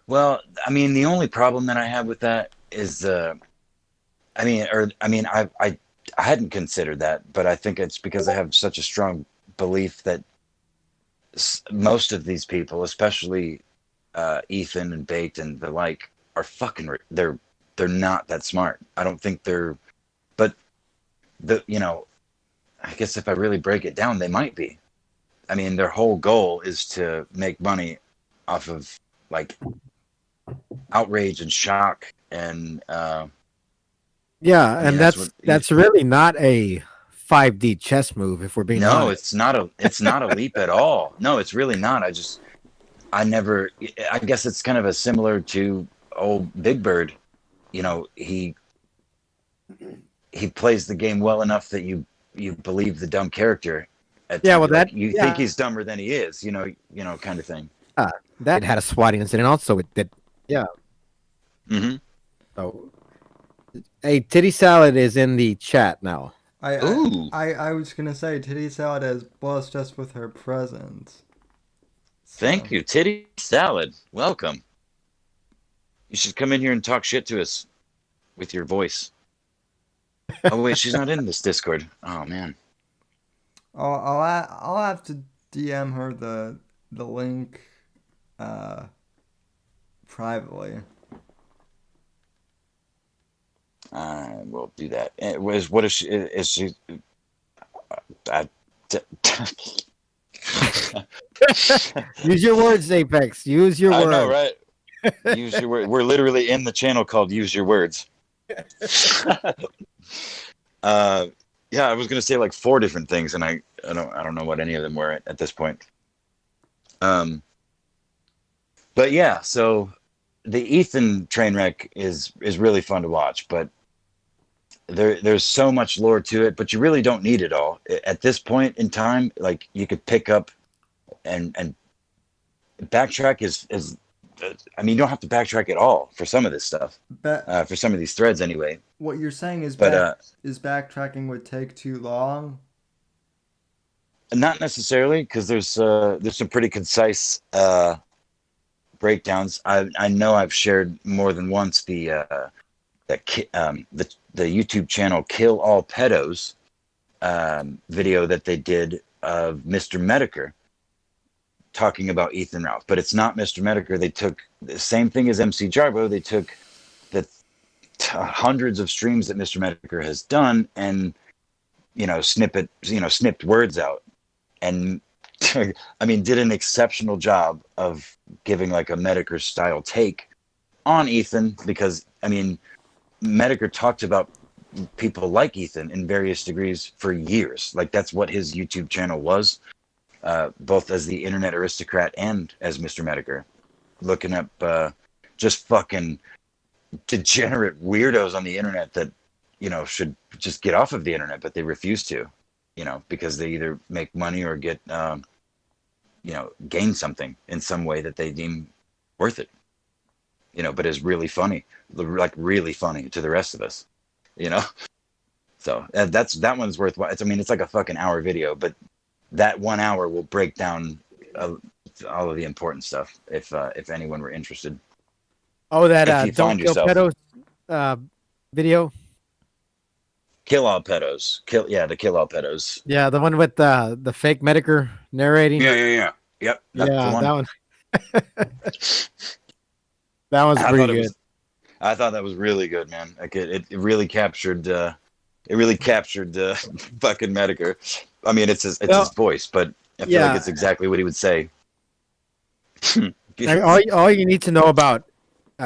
Well, I mean, the only problem that I have with that is I hadn't considered that, but I think it's because I have such a strong belief that most of these people, especially Ethan and Baked and the like, are fucking. They're not that smart. I don't think they're. But I guess if I really break it down, they might be. I mean, their whole goal is to make money off of like outrage and shock and that's really not a 5D chess move if we're being honest. It's not a leap at all. No, it's really not. I guess it's kind of a similar to old Big Bird. He plays the game well enough that you believe the dumb character. Think he's dumber than he is, kind of thing. That had a swatting incident also. Mm-hmm. So, hey, Titty Salad is in the chat now. I was gonna say Titty Salad has blessed us with her presence. So. Thank you, Titty Salad. Welcome. You should come in here and talk shit to us with your voice. Oh wait, she's not in this Discord. Oh man. I'll have to DM her the link privately. We'll do that. What is she? Is she? Use your words, Apex. Use your words. I know, right? Use your word. We're literally in the channel called "Use Your Words." Yeah, I was gonna say like 4 different things, and I don't know what any of them were at this point. But yeah, so the Ethan train wreck is really fun to watch, but there's so much lore to it, but you really don't need it all. At this point in time, like you could pick up and backtrack is I mean, you don't have to backtrack at all for some of this stuff. For some of these threads anyway. What you're saying is But is backtracking would take too long? not necessarily, because there's some pretty concise breakdowns. I know I've shared more than once the YouTube channel Kill All Pedos video that they did of Mr. Medicare talking about Ethan Ralph, but it's not Mr. Medicare. They took the same thing as MC Jarbo. They took the hundreds of streams that Mr. Medicare has done and snipped words out, and I mean did an exceptional job of giving like a Medicare style take on Ethan, because I mean Medicare talked about people like Ethan in various degrees for years. Like that's what his YouTube channel was, both as the internet aristocrat and as Mr. Medicare, looking up just fucking degenerate weirdos on the internet that should just get off of the internet, but they refuse to, because they either make money or get gain something in some way that they deem worth it, but is really funny, like really funny to the rest of us, so that one's worth. I mean, it's like a fucking hour video, but that 1 hour will break down all of the important stuff if anyone were interested. Oh, that If you Don't find Kill yourself- Pedos video. Kill All Pedos. The Kill All Pedos. Yeah, the one with the fake Medicare narrating. Yeah. Yep. That's the one. that one. That was pretty good. I thought that was really good, man. Like it really captured. It really captured fucking Medicare. I mean, it's his voice, but I feel like it's exactly what he would say. All you need to know about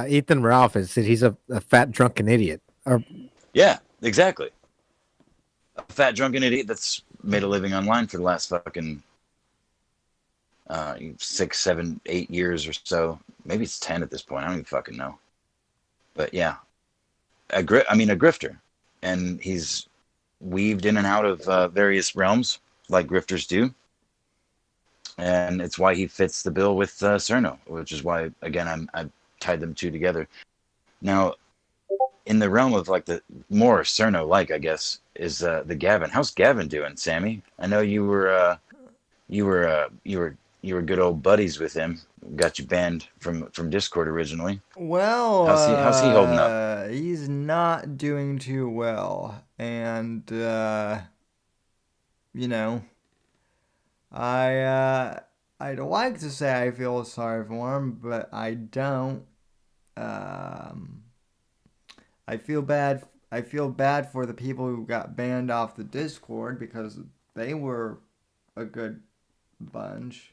Ethan Ralph is that he's a fat drunken idiot. Yeah, exactly. A fat drunken idiot that's made a living online for the last fucking 6, 7, 8 years or so. Maybe it's 10 at this point. I don't even fucking know. But yeah, a grifter, and he's weaved in and out of various realms like grifters do, and it's why he fits the bill with Cerno, which is why again I tied them two together. Now, in the realm of like the more Cerno like, I guess, is the Gavin. How's Gavin doing, Sammy? I know you were good old buddies with him. Got you banned from Discord originally. Well, how's he holding up? He's not doing too well, and I'd like to say I feel sorry for him, but I don't. I feel bad. I feel bad for the people who got banned off the Discord because they were a good bunch.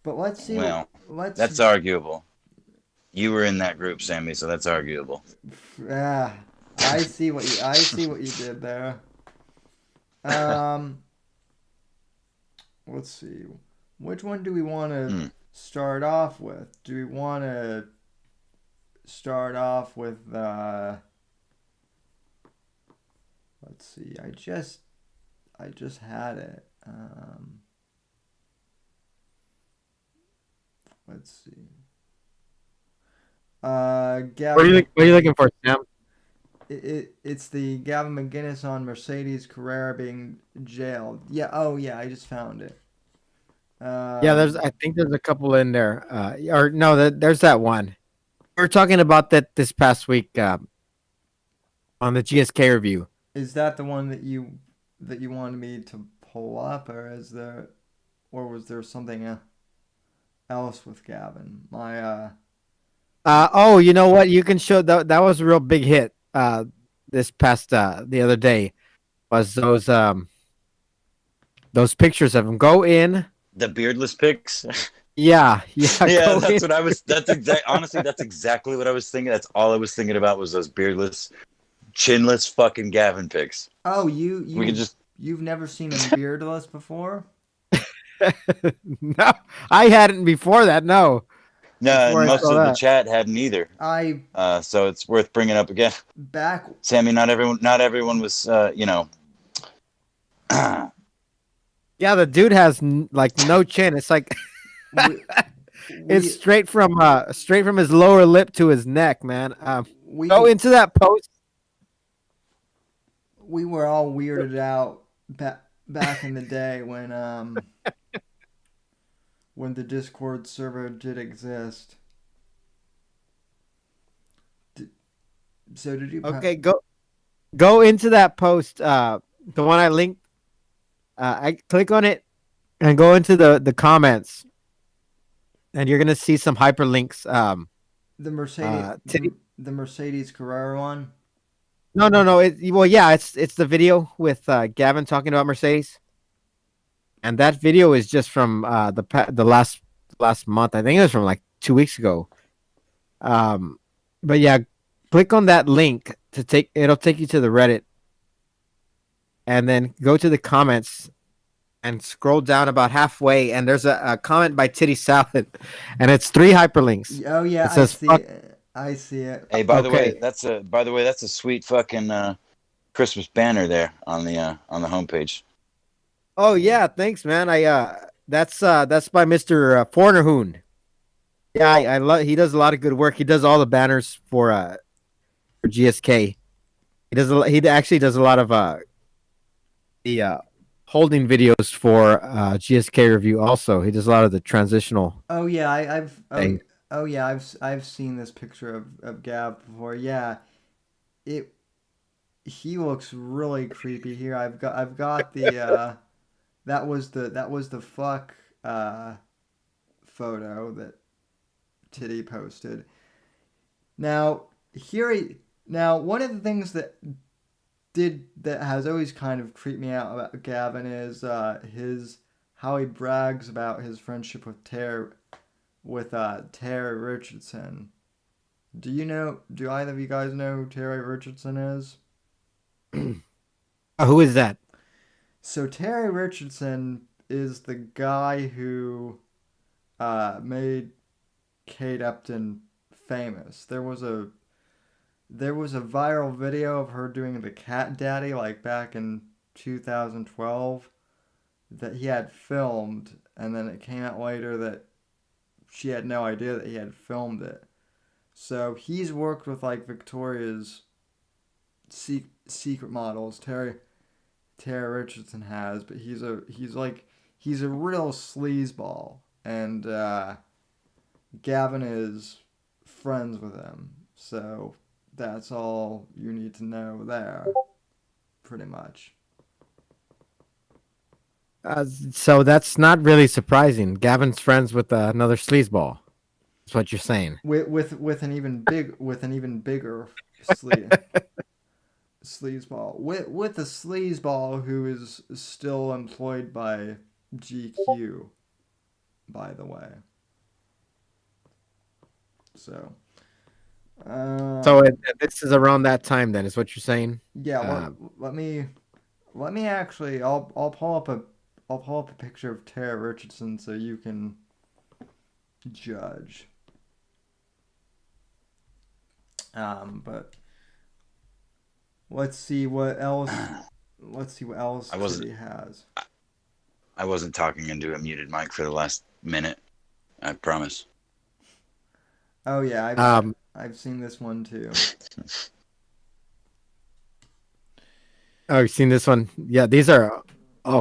But let's see. Well, that's arguable. You were in that group, Sammy, so that's arguable. Yeah, I see what you did there. Let's see. Which one do we want to start off with? Do we want to start off with let's see. I just had it. Let's see. Gavin, What are you looking for, Sam? It's the Gavin McGinnis on Mercedes Carrera being jailed. Yeah. Oh, yeah. I just found it. I think there's a couple in there. Or no, there's that one. We were talking about that this past week on the GSK review. Is that the one that you wanted me to pull up, or was there something else with Gavin? Oh, you know what? You can show that was a real big hit. This past the other day was those pictures of him. Go in the beardless pics. Yeah. That's what I was. Honestly, that's exactly what I was thinking. That's all I was thinking about was those beardless, chinless fucking Gavin pics. Oh, you've never seen him beardless before? No, I hadn't before that. No. No, before and I most saw of the that. chat hadn't either. So it's worth bringing up again. Back. Sammy, not everyone was, Yeah, the dude has like no chin. It's like it's straight from his lower lip to his neck, man. Go into that post. We were all weirded out back in the day when the Discord server did exist. So did you? Okay, go into that post. The one I linked. I click on it and go into the comments, and you're gonna see some hyperlinks. The Mercedes, the Mercedes Carrera one. No. Well, yeah, it's the video with Gavin talking about Mercedes, and that video is just from the last month. I think it was from like 2 weeks ago. But yeah, click on that link it'll take you to the Reddit, and then go to the comments and scroll down about halfway, and there's a comment by Titty Salad, and it's 3 hyperlinks. Oh yeah, it says, I see it. Hey, by the way, that's a sweet fucking Christmas banner there on the homepage. Oh yeah, thanks, man. That's by Mr. Fornerhoon. Yeah, I love. He does a lot of good work. He does all the banners for GSK. He actually does a lot of the holding videos for GSK review. Also, he does a lot of the transitional. Oh yeah, I've seen this picture of Gav before. Yeah, he looks really creepy here. I've got the that was the fuck photo that Titty posted. Now one of the things that has always kind of creeped me out about Gavin is how he brags about his friendship with Terry Richardson. Do either of you guys know who Terry Richardson is? Who is that? So Terry Richardson is the guy who made Kate Upton famous. There was a viral video of her doing the Cat Daddy like back in 2012 that he had filmed, and then it came out later that she had no idea that he had filmed it. So he's worked with like Victoria's secret models. Terry Richardson has, but he's a real sleazeball, and Gavin is friends with him. So that's all you need to know there, pretty much. So that's not really surprising. Gavin's friends with another sleazeball. That's what you're saying. With an even bigger sleazeball. With a sleazeball who is still employed by GQ, by the way. So. This is around that time, then, is what you're saying? Yeah. Let me actually. I'll pull up a picture of Tara Richardson so you can judge. But let's see what else. He has. I wasn't talking into a muted mic for the last minute. I promise. Oh yeah, I've seen this one too. Oh, you've seen this one? Yeah, these are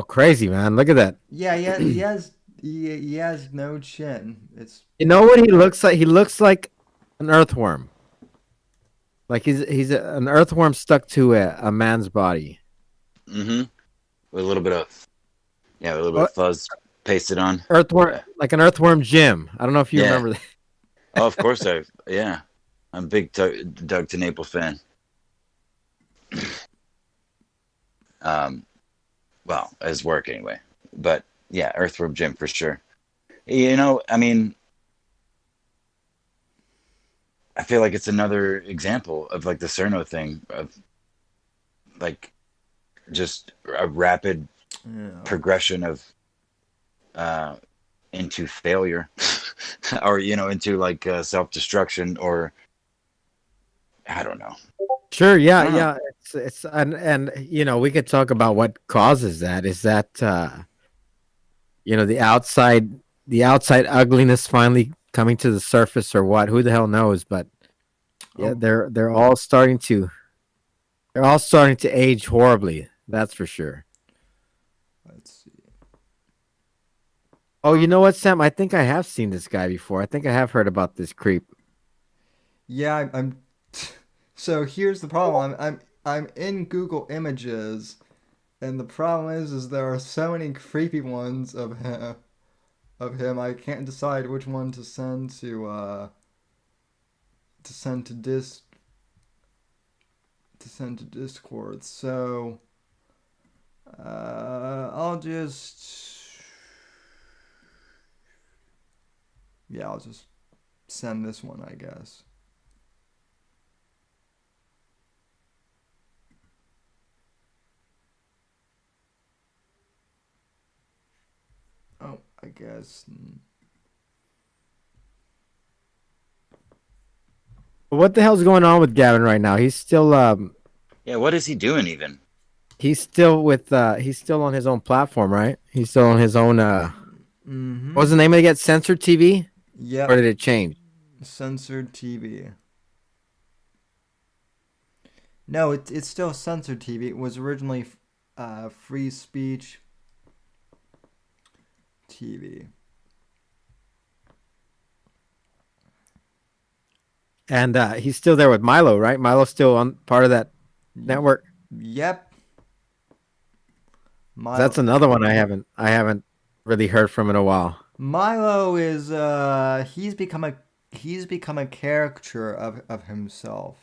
crazy, man. Look at that. Yeah, he has no chin. You know what he looks like? He looks like an earthworm. Like he's an earthworm stuck to a man's body. Mm-hmm. With a little bit of fuzz pasted on. Earthworm, like an earthworm Jim. I don't know if you remember that. Oh, of course I'm a big Doug TeNaples fan. Well, his work anyway. But yeah, Earthworm Jim for sure. I mean, I feel like it's another example of like the Cerno thing of like just a rapid progression of into failure. or into like self-destruction, or I don't know. Sure, yeah, I don't know. yeah. It's and we could talk about what causes that. Is that the outside ugliness finally coming to the surface, or what? Who the hell knows? But yeah, they're all starting to age horribly. That's for sure. Let's see. Oh, you know what, Sam? I think I have seen this guy before. I think I have heard about this creep. Yeah, I'm. So here's the problem. I'm in Google Images, and the problem is there are so many creepy ones of him. I can't decide which one to send to Discord. So I'll just send this one, I guess. Oh, I guess. What the hell's going on with Gavin right now? He's still Yeah, what is he doing even? he's still on his own platform, right? He's still on his own Mm-hmm. what was the name of it? Censored TV? Yep. Or did it change? Censored TV. No, it's still censored TV. It was originally free speech TV. And he's still there with Milo, right? Milo's still on part of that network. Yep. That's another one I haven't really heard from in a while. Milo is he's become a caricature of himself.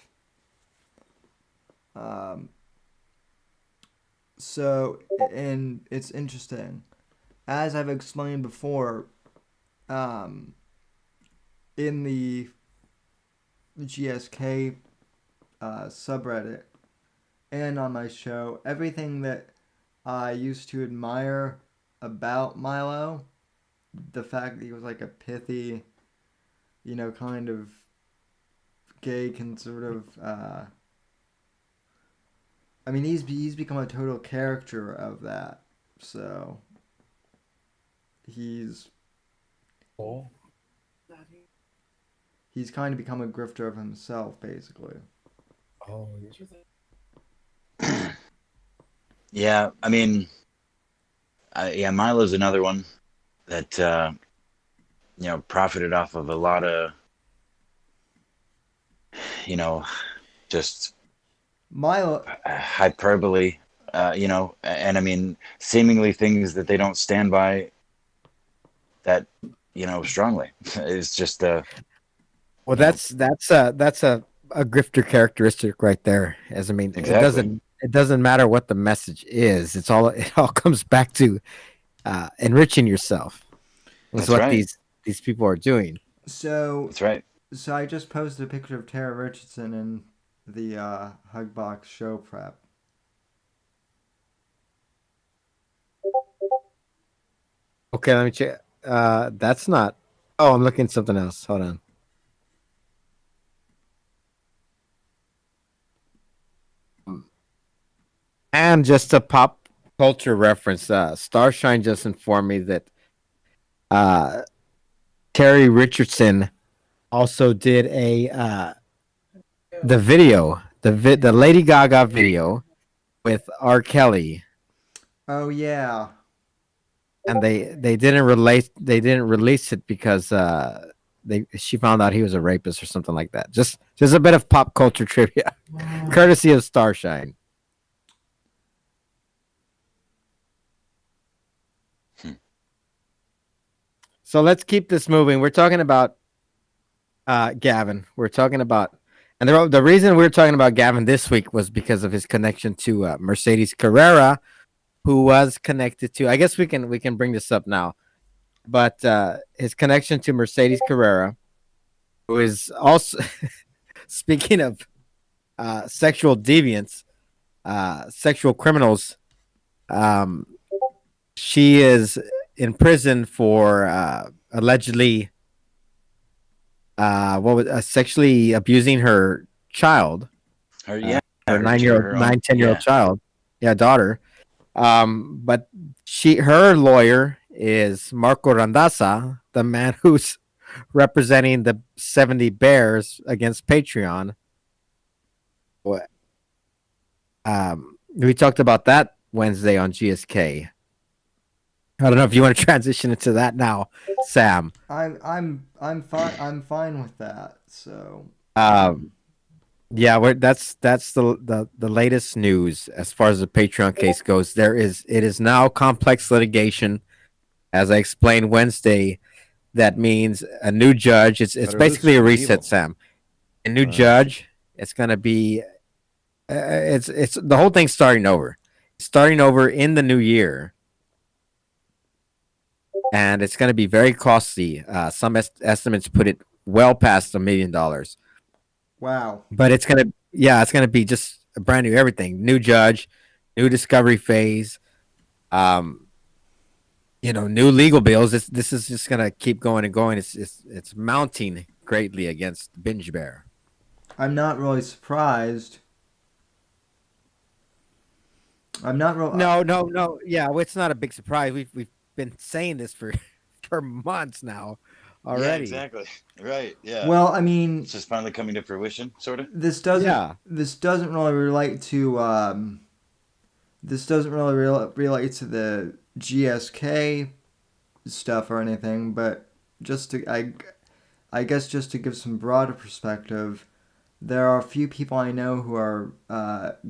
So, and it's interesting. As I've explained before, in the GSK subreddit and on my show, everything that I used to admire about Milo, the fact that he was like a pithy, kind of gay conservative. I mean, he's become a total caricature of that. So he's kind of become a grifter of himself, basically. Oh, Yeah, I mean, Milo's another one that profited off of a lot of just Milo hyperbole, and I mean, seemingly things that they don't stand by that strongly. It's just Well, that's a grifter characteristic right there. As I mean, Exactly. it doesn't matter what the message is. It all comes back to enriching yourself. That's what right. these people are doing. So That's right. So I just posted a picture of Tara Richardson in the Hugbox show prep. Okay, let me check. That's not. Oh, I'm looking at something else. Hold on. And just a pop culture reference, Starshine just informed me that Terry Richardson also did the video, the Lady Gaga video with R. Kelly. Oh yeah. And they didn't release it because she found out he was a rapist or something like that. Just a bit of pop culture trivia, courtesy of Starshine. So let's keep this moving. We're talking about Gavin. We're talking about, and the reason we're talking about Gavin this week was because of his connection to Mercedes Carrera, who was connected to. I guess we can bring this up now, but his connection to Mercedes Carrera, who is also speaking of sexual deviants, sexual criminals. She is in prison for allegedly what was sexually abusing her child, Her, yeah, her her, her own, 10-year-old yeah. child, yeah, daughter. But her lawyer is Marco Randazza, the man who's representing the 70 Bears against Patreon. What? We talked about that Wednesday on GSK. I don't know if you want to transition into that now, Sam. I'm fine with that. So Yeah, that's the latest news as far as the Patreon case goes. It is now complex litigation, as I explained Wednesday. That means a new judge. It's Better lose basically a some reset, evil. Sam. A new judge. It's gonna be it's the whole thing's starting over. Starting over in the new year. And it's going to be very costly. Some estimates put it well past $1 million. wow. But it's gonna be just a brand new everything. New judge, new discovery phase, um, new legal bills. This is just gonna keep going and going. It's mounting greatly against Binge Bear. I'm not really surprised. I'm not real. No. Yeah, well, it's not a big surprise. We've been saying this for for months now Yeah, already. exactly. Right. Yeah. Well, I mean, It's just finally coming to fruition, sort of. this doesn't. Yeah. This doesn't really relate to. This doesn't really relate to the GSK stuff or anything, but just to I guess just to give some broader perspective, there are a few people I know who are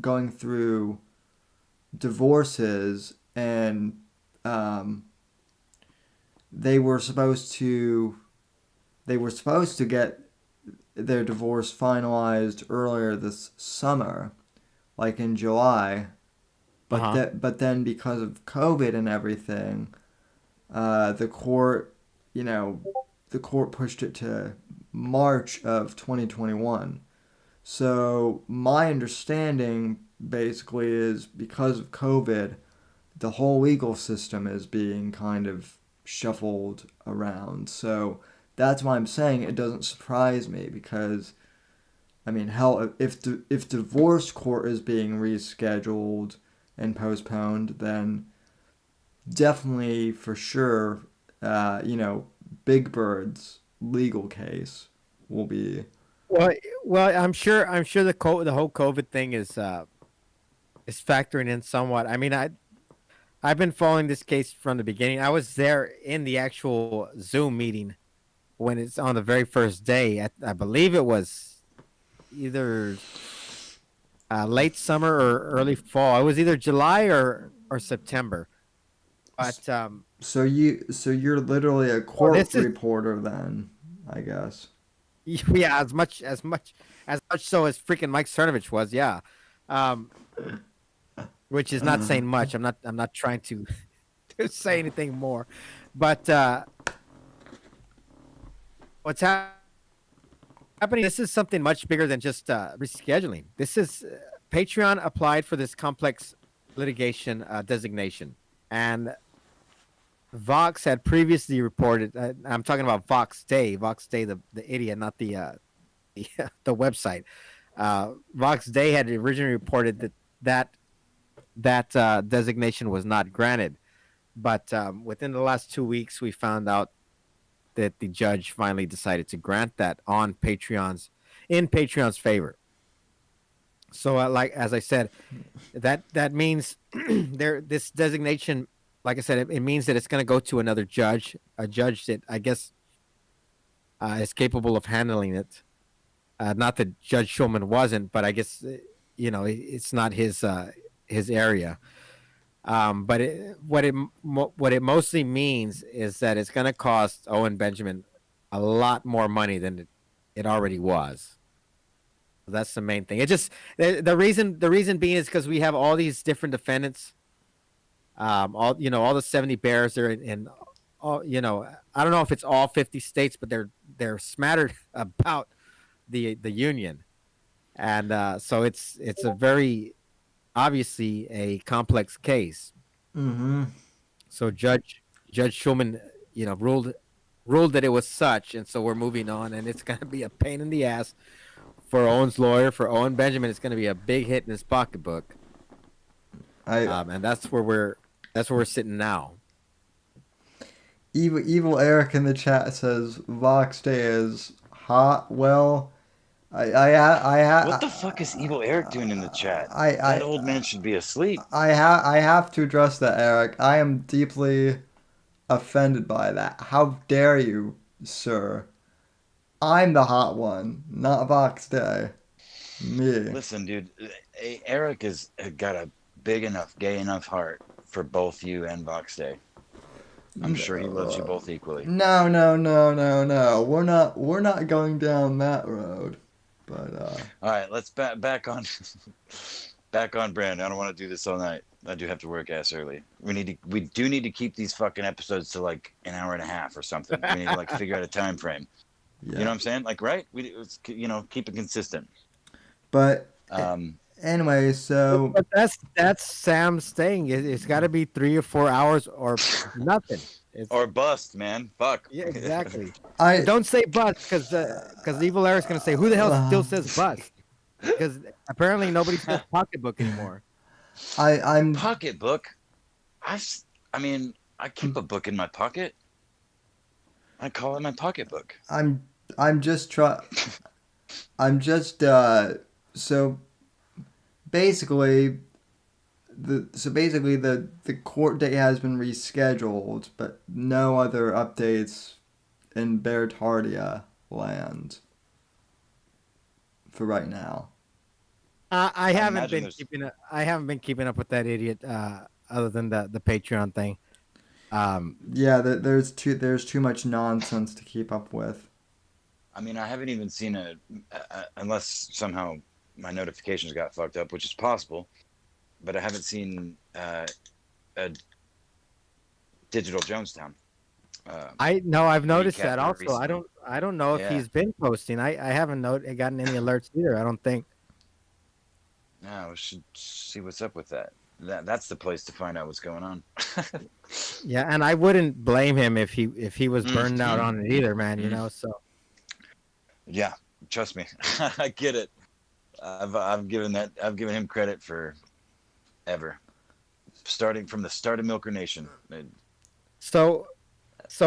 going through divorces, and they were supposed to get their divorce finalized earlier this summer, like in July, but then because of COVID and everything, the court pushed it to March of 2021. So my understanding basically is because of COVID, the whole legal system is being kind of shuffled around. So that's why I'm saying it doesn't surprise me, because I mean, hell, if divorce court is being rescheduled and postponed, then definitely for sure, Big Bird's legal case will be. Well, I'm sure the whole COVID thing is factoring in somewhat. I mean, I've been following this case from the beginning. I was there in the actual Zoom meeting when it's on the very first day. I believe it was either late summer or early fall. It was either July or September. But So you're literally a court reporter then, I guess. yeah, as much so as freaking Mike Cernovich was, yeah. Which is not saying much. I'm not trying to say anything more, but what's happening? This is something much bigger than just rescheduling. This is Patreon applied for this complex litigation designation, and Vox had previously reported. I'm talking about Vox Day, the idiot, not the the website. Vox Day had originally reported that designation was not granted, but within the last 2 weeks, we found out that the judge finally decided to grant that in Patreon's favor. So, like as I said, that means this designation, like I said, it means that it's going to go to another judge, a judge that I guess is capable of handling it. Not that Judge Schulman wasn't, but I guess it's not his area. But what it mostly means is that it's going to cost Owen Benjamin a lot more money than it already was. That's the main thing. It just the reason being is because we have all these different defendants. All the 70 Bears. They're in all, I don't know if it's all 50 states, but they're smattered about the union, and so it's a very obviously a complex case. Mm-hmm. So Judge Schulman, ruled ruled that it was such, and so we're moving on, and it's gonna be a pain in the ass for Owen's lawyer, for Owen Benjamin. It's gonna be a big hit in his pocketbook, and that's where we're sitting now. Evil Eric in the chat says Vox Day is hot. Well, What the fuck is Evil Eric doing in the chat? That old man should be asleep. I have to address that, Eric. I am deeply offended by that. How dare you, sir? I'm the hot one, not Vox Day. Me. Listen, dude, Eric has got a big enough, gay enough heart for both you and Vox Day. I'm sure he loves you both equally. No. We're not going down that road. But all right, let's back on brand. I don't want to do this all night. I do have to work ass early. We do need to keep these fucking episodes to like an hour and a half or something. We need to like figure out a time frame. Yeah. You know what I'm saying? Like, right? Keep it consistent. But anyway, so but that's Sam's thing. It's got to be 3 or 4 hours or nothing. Or bust, man. Fuck. Yeah, exactly. Don't say bust because Evil Eric's gonna say, "Who the hell still says bust?" Because apparently nobody says pocketbook anymore. I'm pocketbook. I mean, I keep a book in my pocket. I call it my pocketbook. So basically the court date has been rescheduled, but no other updates in Bertardia land for right now. I haven't been keeping up with that idiot other than the Patreon thing. Yeah, there's too much nonsense to keep up with. I mean, I haven't even seen unless somehow my notifications got fucked up, which is possible, but I haven't seen a Digital Jonestown. I've noticed that also. Recently. I don't know if he's been posting. I haven't gotten any alerts either. I don't think. No, we should see what's up with that. That's the place to find out what's going on. Yeah, and I wouldn't blame him if he was burned out on it either, man. You know, so. Yeah, trust me, I get it. I've given him credit for ever, starting from the start of Milker Nation. So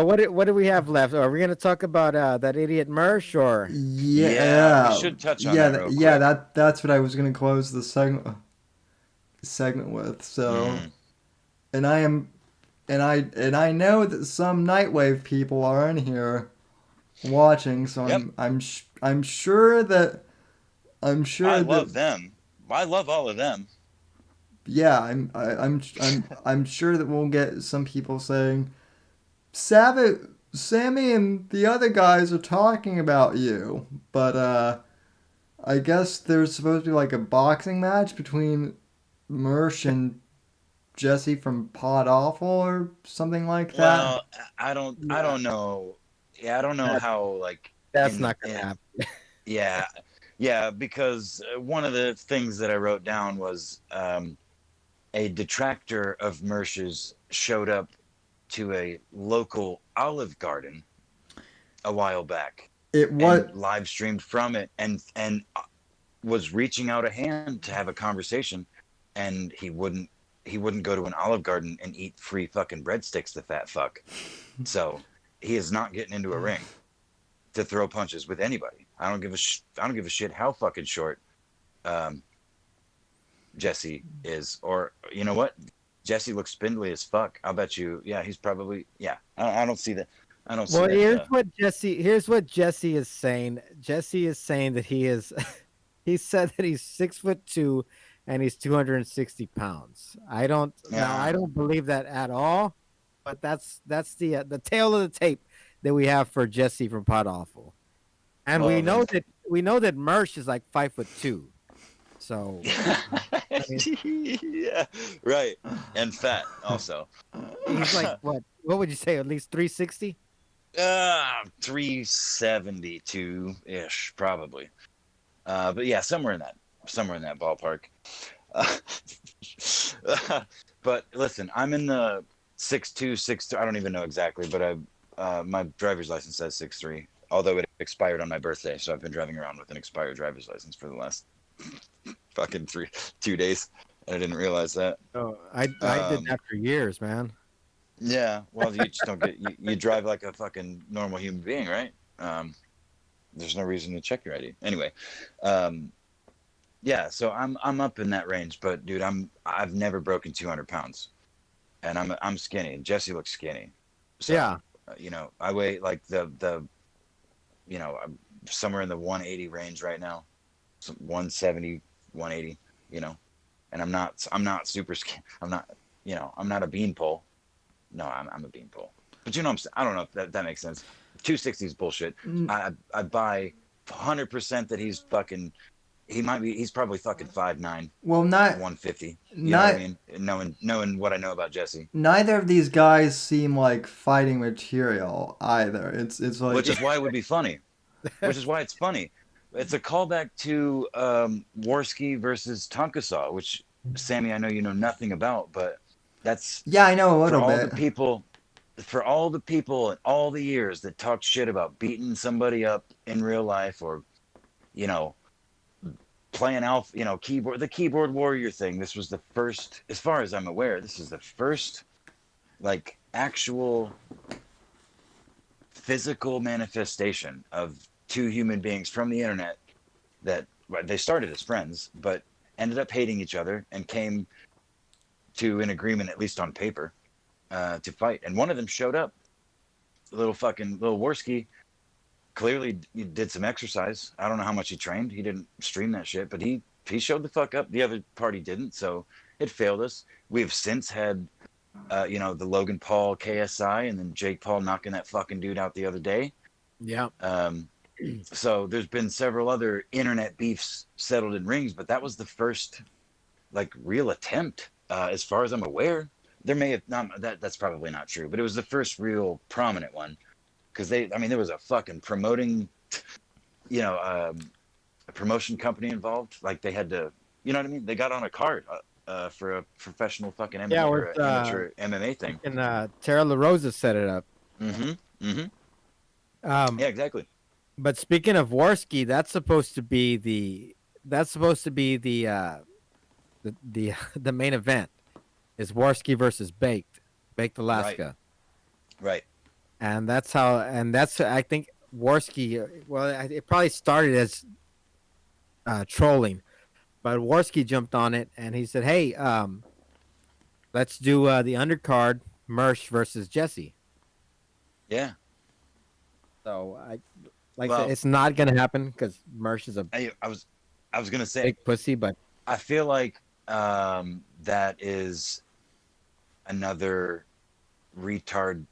what do we have left? Are we going to talk about that idiot Mersh or? Yeah, we should touch on that. Real quick. That's what I was going to close the segment with. So, and I know that some Nightwave people are in here watching, so I'm sure that I love them. I love all of them. Yeah, I'm sure that we'll get some people saying, Sammy and the other guys are talking about you, but I guess there's supposed to be like a boxing match between Mersh and Jesse from Pod Awful or something like that. Well, I don't know. Yeah, I don't know how like that's not gonna happen. Yeah, because one of the things that I wrote down was a detractor of Mersh's showed up to a local Olive Garden a while back. It was live streamed from it and was reaching out a hand to have a conversation, and he wouldn't go to an Olive Garden and eat free fucking breadsticks, the fat fuck. So he is not getting into a ring to throw punches with anybody. I don't give a shit how fucking short Jesse is, or you know what? Jesse looks spindly as fuck. I'll bet you. Yeah, he's probably. Yeah, I don't see that. I don't see that. Here's what Jesse is saying. Jesse is saying that he is. He said that he's 6'2" and he's 260 pounds. I don't believe that at all. But that's the tail of the tape that we have for Jesse from Pod Awful, and we know that Mersh is like 5'2". So yeah, right, and fat also. He's like what would you say? At least 360? 372 ish, probably. But yeah, somewhere in that ballpark. But listen, I'm in the 6'2", 6'3". I don't even know exactly, but my driver's license says 6'3", although it expired on my birthday, so I've been driving around with an expired driver's license for the last fucking 2 days, and I didn't realize that. Oh, I did that for years, man. Yeah, well, you just don't get you drive like a fucking normal human being, right? There's no reason to check your ID anyway. Yeah, so I'm up in that range, but dude, I've never broken 200 pounds, and I'm skinny. Jesse looks skinny, so Yeah. I weigh like I'm somewhere in the 180 range right now, 170, 180, and I'm not super skinny. I'm not a beanpole. No, I'm a beanpole. But I don't know if that makes sense. 260 is bullshit. I buy 100% that he's probably fucking 5'9". Well, not 150. You know what I mean? Knowing what I know about Jesse. neither of these guys seem like fighting material either. It's like Which is why it would be funny. Which is why it's funny. It's a callback to Warski versus Tonkasaw, which Sammy, I know you know nothing about, but that's yeah, I know a little for all bit. the people and all the years that talked shit about beating somebody up in real life, or playing the keyboard warrior thing. This was the first, as far as I'm aware, this is the first like actual physical manifestation of two human beings from the internet that they started as friends but ended up hating each other and came to an agreement, at least on paper, to fight. And one of them showed up. Little Warski clearly did some exercise. I don't know how much he trained. He didn't stream that shit, but he showed the fuck up. The other party didn't, so it failed us. We've since had the Logan Paul KSI, and then Jake Paul knocking that fucking dude out the other day. Yeah. So there's been several other internet beefs settled in rings, but that was the first like real attempt, as far as I'm aware. There may have not, that's probably not true, but it was the first real prominent one, because there was a fucking a promotion company involved. Like they had to, you know what I mean? They got on a card for a professional fucking MMA, or amateur MMA thing. And Tara LaRosa set it up. Yeah, exactly. But speaking of Warski, that's supposed to be the the main event is Warski versus Baked Alaska. Right. And that's I think Warski. Well, it probably started as trolling, but Warski jumped on it and he said, "Hey, let's do the undercard, Mersh versus Jesse." Yeah. So it's not gonna happen because Mersh is I was gonna say big pussy, but I feel like that is another retard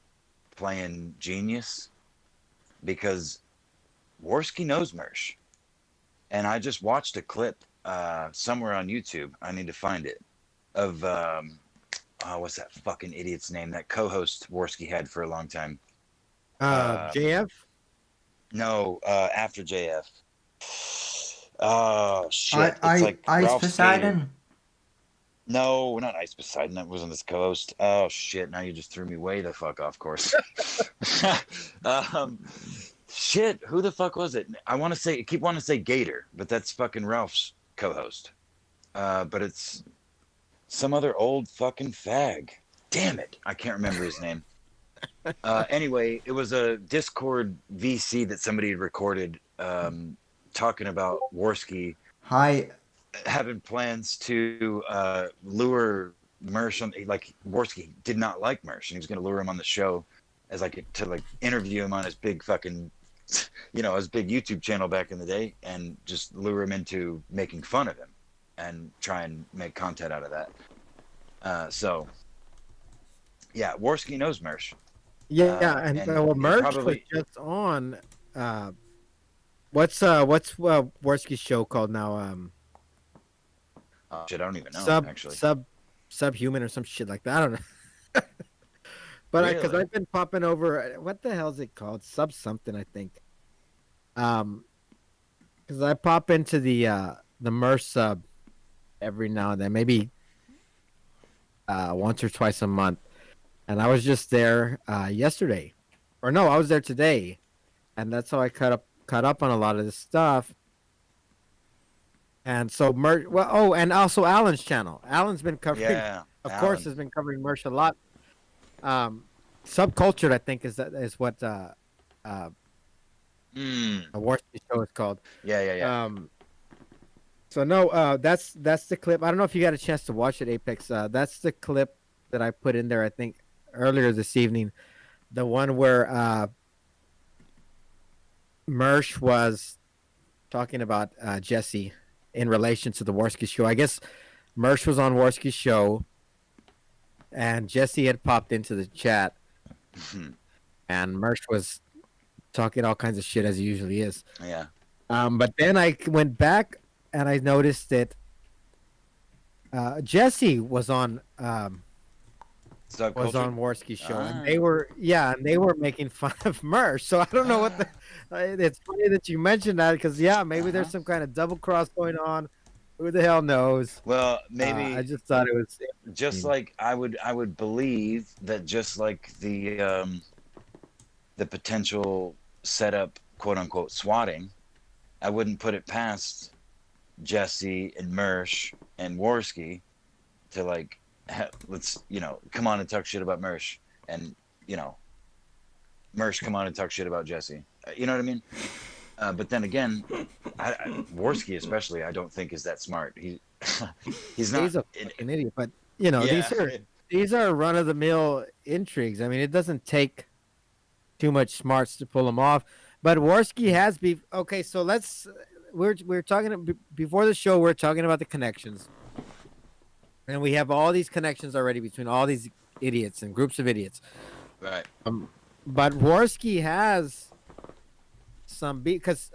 playing genius, because Warski knows Mersh, and I just watched a clip somewhere on YouTube. I need to find it, of what's that fucking idiot's name? That co-host Warski had for a long time. JF? No, after JF. Oh shit! It's like Ice Ralph Poseidon. Skater. No, not Ice Poseidon. That wasn't his co-host. Oh shit! Now you just threw me way the fuck off course. Shit, who the fuck was it? I keep wanting to say Gator, but that's fucking Ralph's co-host. But it's some other old fucking fag. Damn it, I can't remember his name. Anyway, it was a Discord VC that somebody had recorded, talking about Warski having plans to lure Mersh on. Like Warski did not like Mersh, and he was going to lure him on the show as to interview him on his big fucking, his big YouTube channel back in the day, and just lure him into making fun of him and try and make content out of that. So yeah, Warski knows Mersh. Yeah, and Merch was just on. What's Warski's show called now? Shit, I don't even know. Actually, Subhuman or some shit like that. I don't know. But because Really? I've been popping over. What the hell is it called? Sub something, I think. Because I pop into the Merch sub every now and then, maybe once or twice a month. And I was just there yesterday, or no, I was there today, and that's how I caught up on a lot of this stuff. And so well, oh, and also Alan's channel. Alan's been covering, Yeah, of course, Alan. has been covering Mersh a lot. Um, Subcultured, I think, is what a Warsky show is called. Yeah. So no, that's the clip. I don't know if you got a chance to watch it, Apex. That's the clip that I put in there. I think earlier this evening, the one where Mersh was talking about Jesse in relation to the Warsky show. I guess Mersh was on Warsky's show, and Jesse had popped into the chat, and Mersh was talking all kinds of shit as he usually is. Yeah. But then I went back and I noticed that Jesse was on Warsky's show, and they were making fun of Mersh. So I don't know what the. It's funny that you mentioned that because maybe there's some kind of double cross going on. Who the hell knows? Well, maybe I just thought it was just like I would believe that just like the potential setup, quote unquote, swatting, I wouldn't put it past Jesse and Mersh and Warsky to like let's come on and talk shit about Mersh, and Mersh come on and talk shit about Jesse. You know what I mean? But then again, Warsky especially, I don't think is that smart. He's not. He's a fucking idiot, but these are run of the mill intrigues. I mean, it doesn't take too much smarts to pull them off. But Warsky has beef. Okay, so we're talking before the show. We're talking about the connections, and we have all these connections already between all these idiots and groups of idiots. Right. But Warsky has some beef because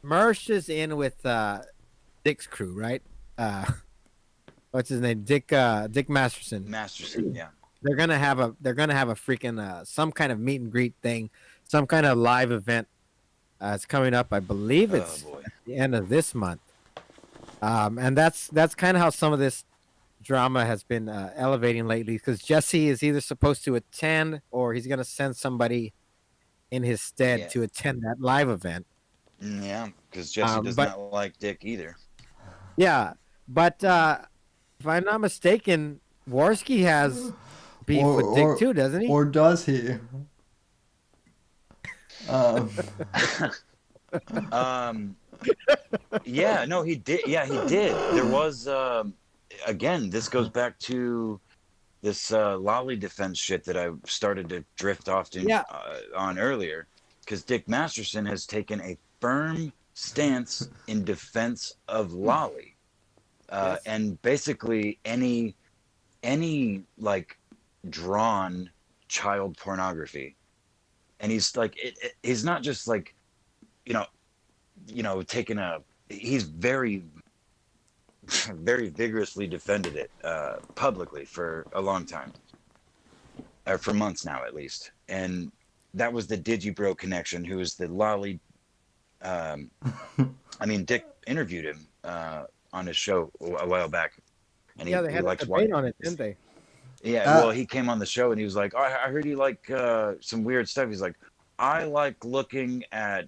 Mersh is in with Dick's crew, right? What's his name? Dick Masterson. Masterson, yeah. They're gonna have a freaking some kind of meet and greet thing, some kind of live event. It's coming up, I believe it's at the end of this month. And that's kind of how some of this drama has been elevating lately, because Jesse is either supposed to attend or he's gonna send somebody in his stead to attend that live event. Yeah, because Jesse does not like Dick either. Yeah, but if I'm not mistaken, Warsky has beef with Dick too, doesn't he? Or does he? Yeah, no, he did. Yeah, he did. There was again, this goes back to this lolly defense shit that I started to drift off on earlier, because Dick Masterson has taken a firm stance in defense of lolly, and basically any like drawn child pornography, and he's like he's not just like taking he's very very vigorously defended it publicly for a long time, or for months now at least. And that was the Digibro connection, who was the lolly. I mean, Dick interviewed him on his show a while back, and they had a debate on it, didn't they? Yeah, well, he came on the show and he was like, "Oh, I heard you like some weird stuff." He's like, "I like looking at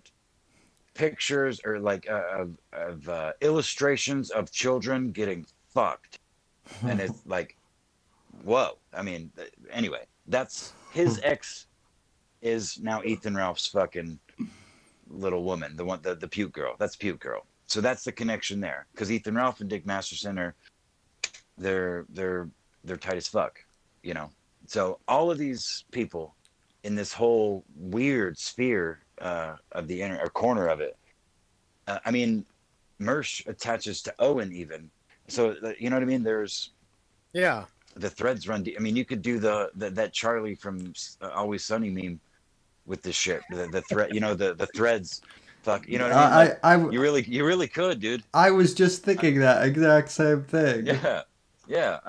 pictures or like of illustrations of children getting fucked," and it's like, whoa. I mean, anyway, that's his ex is now Ethan Ralph's fucking little woman, the one, the puke girl. That's puke girl. So that's the connection there, because Ethan Ralph and Dick Masterson are they're tight as fuck, So all of these people in this whole weird sphere of the inner or corner of it. I mean, Mersh attaches to Owen even, so you know what I mean. There's the threads run deep. I mean, you could do that Charlie from Always Sunny meme with this shit. The thread, the threads. Fuck, you know what I mean? Like, you really could, dude. I was just thinking that exact same thing. Yeah.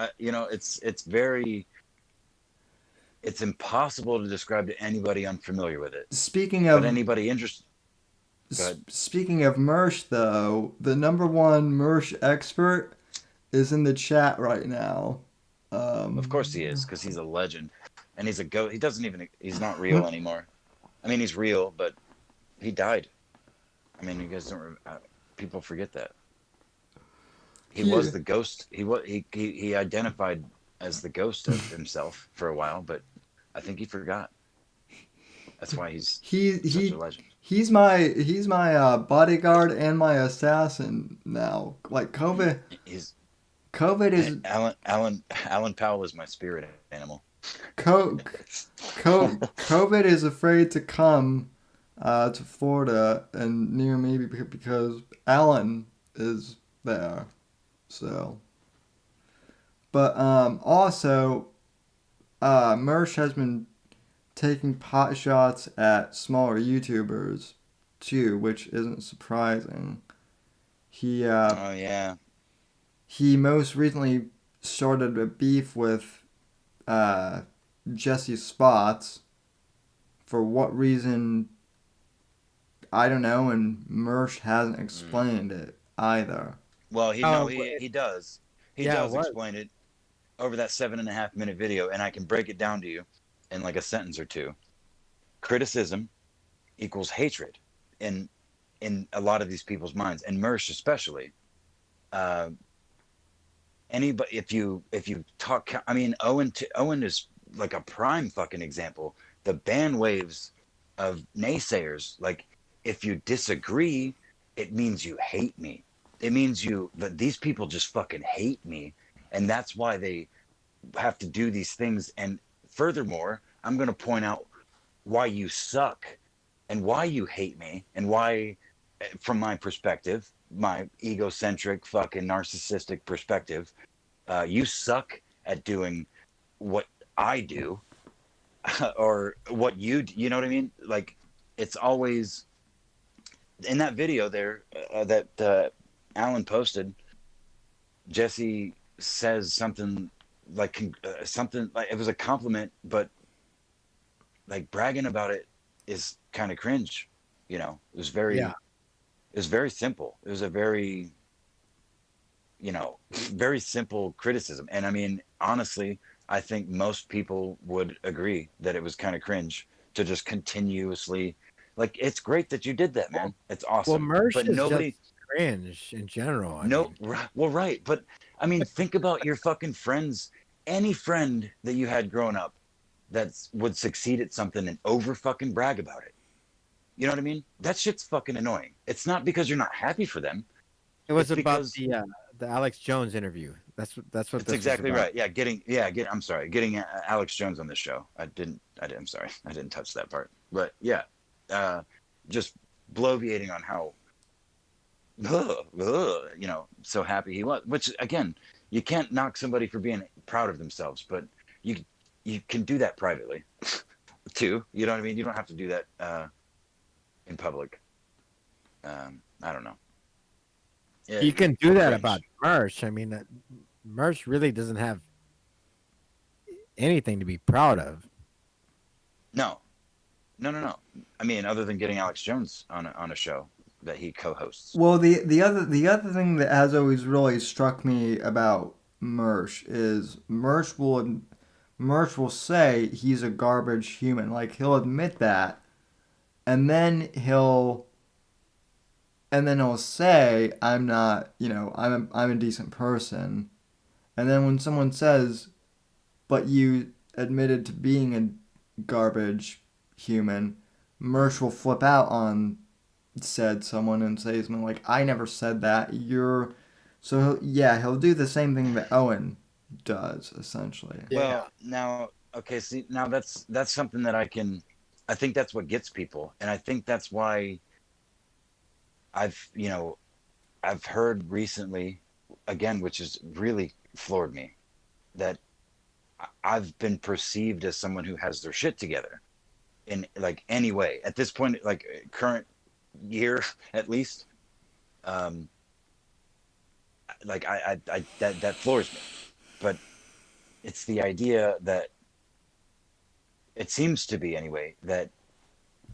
It's impossible to describe to anybody unfamiliar with it. But anybody interested. Speaking of Mersh, though, the number one Mersh expert is in the chat right now. Of course he is, because he's a legend. and he's a ghost. He's not real anymore. I mean, he's real, but he died. I mean, you guys don't. People forget that. He was the ghost. He identified as the ghost of himself for a while, but I think he forgot. That's why he's such a legend. He's my bodyguard and my assassin now. Like COVID is Alan Powell is my spirit animal. COVID is afraid to come to Florida and near me because Alan is there. So, but also, Mersh has been taking pot shots at smaller YouTubers too, which isn't surprising. He Oh yeah. he most recently started a beef with Jesse Spots. For what reason, I don't know, and Mersh hasn't explained it either. Well, he does. He Yeah, does what? explain it over that 7.5 minute video, and I can break it down to you in like a sentence or two. Criticism equals hatred in a lot of these people's minds, and Mersh especially. Anybody, if you talk, I mean, Owen is like a prime fucking example. The band waves of naysayers, like if you disagree, it means you hate me. It means that these people just fucking hate me, and that's why they have to do these things. And furthermore, I'm going to point out why you suck and why you hate me and why, from my perspective, my egocentric fucking narcissistic perspective, you suck at doing what I do or what you know what I mean? Like, it's always in that video there that Alan posted. Jesse says something like it was a compliment, but like bragging about it is kind of cringe. You know, it was very simple. It was a very, very simple criticism. And I mean, honestly, I think most people would agree that it was kind of cringe to just continuously, like, it's great that you did that, man. It's awesome. Well, Mersh but is nobody, just cringe in general. I no, mean. well, right. But I mean, think about your fucking friends. Any friend that you had growing up that would succeed at something and over fucking brag about it. You know what I mean? That shit's fucking annoying. It's not because you're not happy for them. It was It's about because the Alex Jones interview. That's what that's this exactly was about. right. Yeah, getting Alex Jones on this show. I'm sorry, I didn't touch that part. But yeah, just bloviating on how, so happy he was. Which again, you can't knock somebody for being proud of themselves, but you can do that privately too. You know what I mean? You don't have to do that in public. I don't know. Yeah, You can do that cringe. about Mersh. I mean, Mersh really doesn't have anything to be proud of. No. I mean, other than getting Alex Jones on a show that he co-hosts. Well, the other thing that has always really struck me about Mersh is Mersh will say he's a garbage human. Like, he'll admit that, and then he'll say, I'm not, I'm a decent person. And then when someone says, but you admitted to being a garbage human, Mersh will flip out on said someone and say something like, I never said that. So he'll do the same thing that Owen does, essentially. Well, now, okay, see, now that's something that I think that's what gets people. And I think that's why I've heard recently, again, which has really floored me, that I've been perceived as someone who has their shit together in like any way at this point, like current year at least. Like I that floors me, but it's the idea that it seems to be anyway that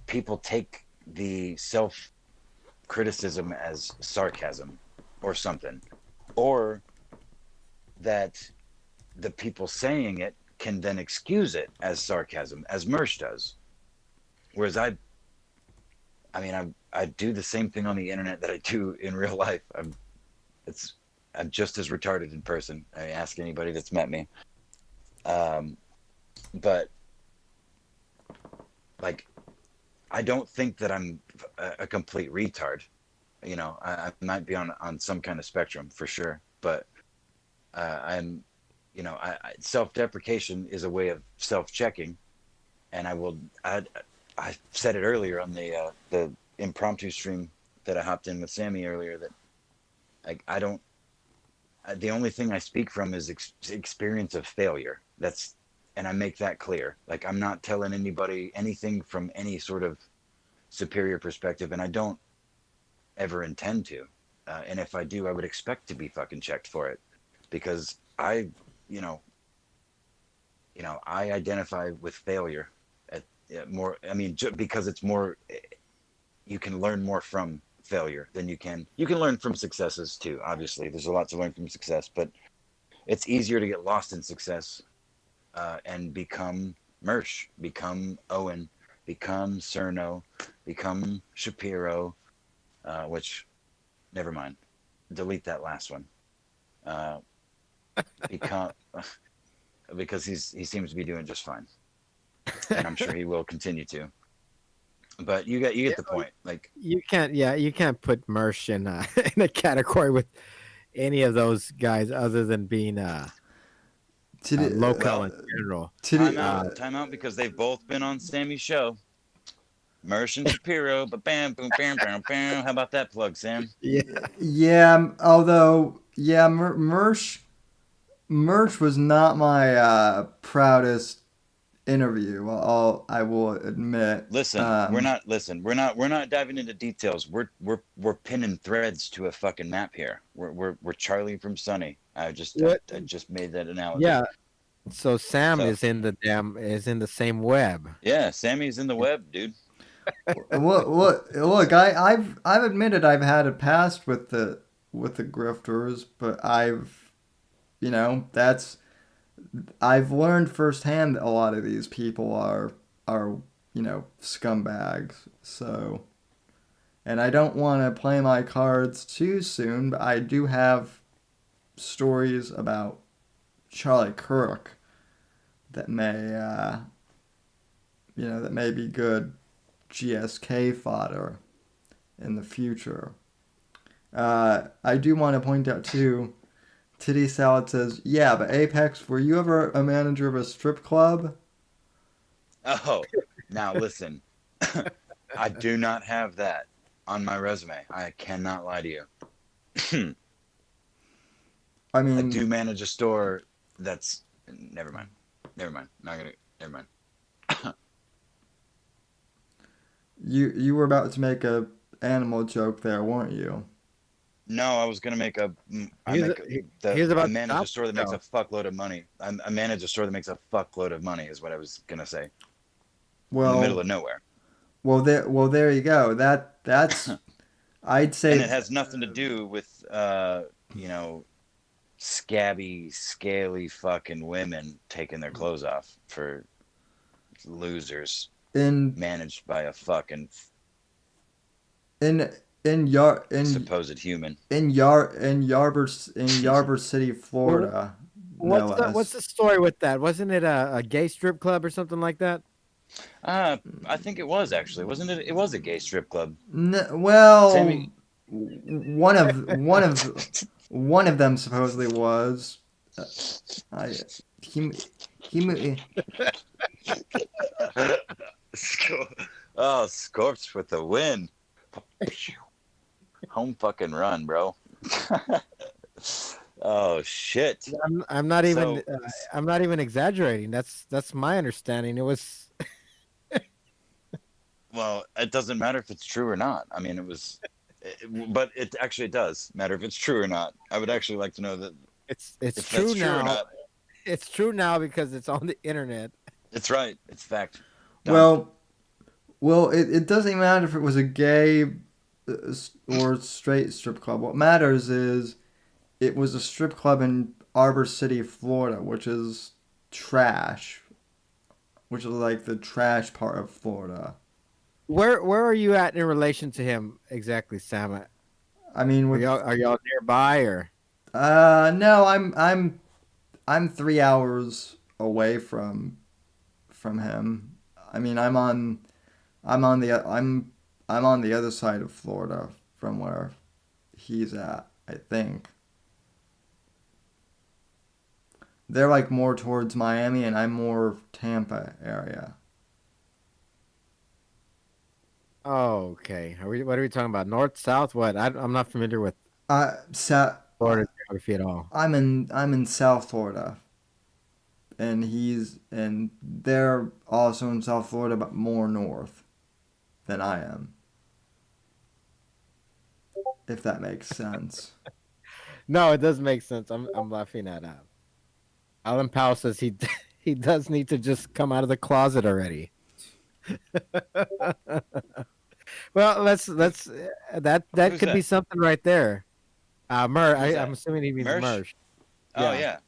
people take the self criticism as sarcasm or something, or that the people saying it can then excuse it as sarcasm, as Mersh does. Whereas I do the same thing on the internet that I do in real life. I'm just as retarded in person. I ask anybody that's met me. But like, I don't think that I'm a complete retard. You know, I might be on some kind of spectrum for sure, but I'm, you know, self-deprecation is a way of self-checking, and I said it earlier on the impromptu stream that I hopped in with Sammy earlier, that like the only thing I speak from is experience of failure. And I make that clear. Like, I'm not telling anybody anything from any sort of superior perspective, and I don't ever intend to. And if I do, I would expect to be fucking checked for it, because I identify with failure more. I mean, because it's more, you can learn more from failure than you can learn from successes too. Obviously, there's a lot to learn from success, but it's easier to get lost in success and become Mersh, become Owen, become Cerno, become Shapiro, which, never mind, delete that last one. Because he seems to be doing just fine, and I'm sure he will continue to. But you get the point. Like, you can't put Mersh in in a category with any of those guys other than being local in general. Time out, because they've both been on Sammy's show. Mersh and Shapiro, but bam, boom, bam, bam, bam. How about that plug, Sam? Yeah. Although, yeah, Mersh was not my proudest interview. I will admit. Listen, we're not diving into details. We're pinning threads to a fucking map here. We're Charlie from Sunny. I just made that analogy. Yeah. So Sam is in the same web. Yeah, Sammy's in the web, dude. Look, I've admitted I've had a past with the grifters, but I've learned firsthand that a lot of these people are scumbags. So, and I don't want to play my cards too soon, but I do have stories about Charlie Kirk that may be good GSK fodder in the future. I do want to point out too, Titty Salad says, yeah, but Apex, were you ever a manager of a strip club? Oh, now listen. I do not have that on my resume. I cannot lie to you. I mean, I do manage a store that's... Never mind. Never mind. You were about to make a animal joke there, weren't you? No, I was gonna make I manage a store that makes a fuckload of money. I manage a store that makes a fuckload of money, is what I was gonna say. Well, in the middle of nowhere. Well, there you go. That's I'd say, and it has nothing to do with scabby, scaly fucking women taking their clothes off for losers. Managed by a fucking supposed human in Yarber City, Florida. What's the story with that? Wasn't it a gay strip club or something like that? I think it was, actually, wasn't it? It was a gay strip club. Well, Sammy... one of them supposedly was. Oh, Scorps with the win. Home fucking run, bro. Oh shit. I'm not even exaggerating. That's my understanding. It was Well, it doesn't matter if it's true or not. I mean, but it actually does matter if it's true or not. I would actually like to know that it's true now. It's true now because it's on the internet. It's right. It's fact. Done. Well, it doesn't matter if it was a gay or straight strip club. What matters is it was a strip club in Arbor City, Florida, which is trash, which is like the trash part of Florida. Where are you at in relation to him exactly, Sam? I mean, Are y'all nearby or? no, I'm 3 hours away from him. I mean, I'm on the I'm on the other side of Florida from where he's at, I think. They're like more towards Miami and I'm more Tampa area. Oh, okay. What are we talking about? North, south? What? I'm not familiar with Florida geography at all. I'm in South Florida. And they're also in South Florida but more north than I am. If that makes sense. No, it does make sense. I'm laughing at Alan Powell says he he does need to just come out of the closet already. Well, let's that Who's could be that? something right there. I'm assuming he means Mersh? Mersh. Oh yeah,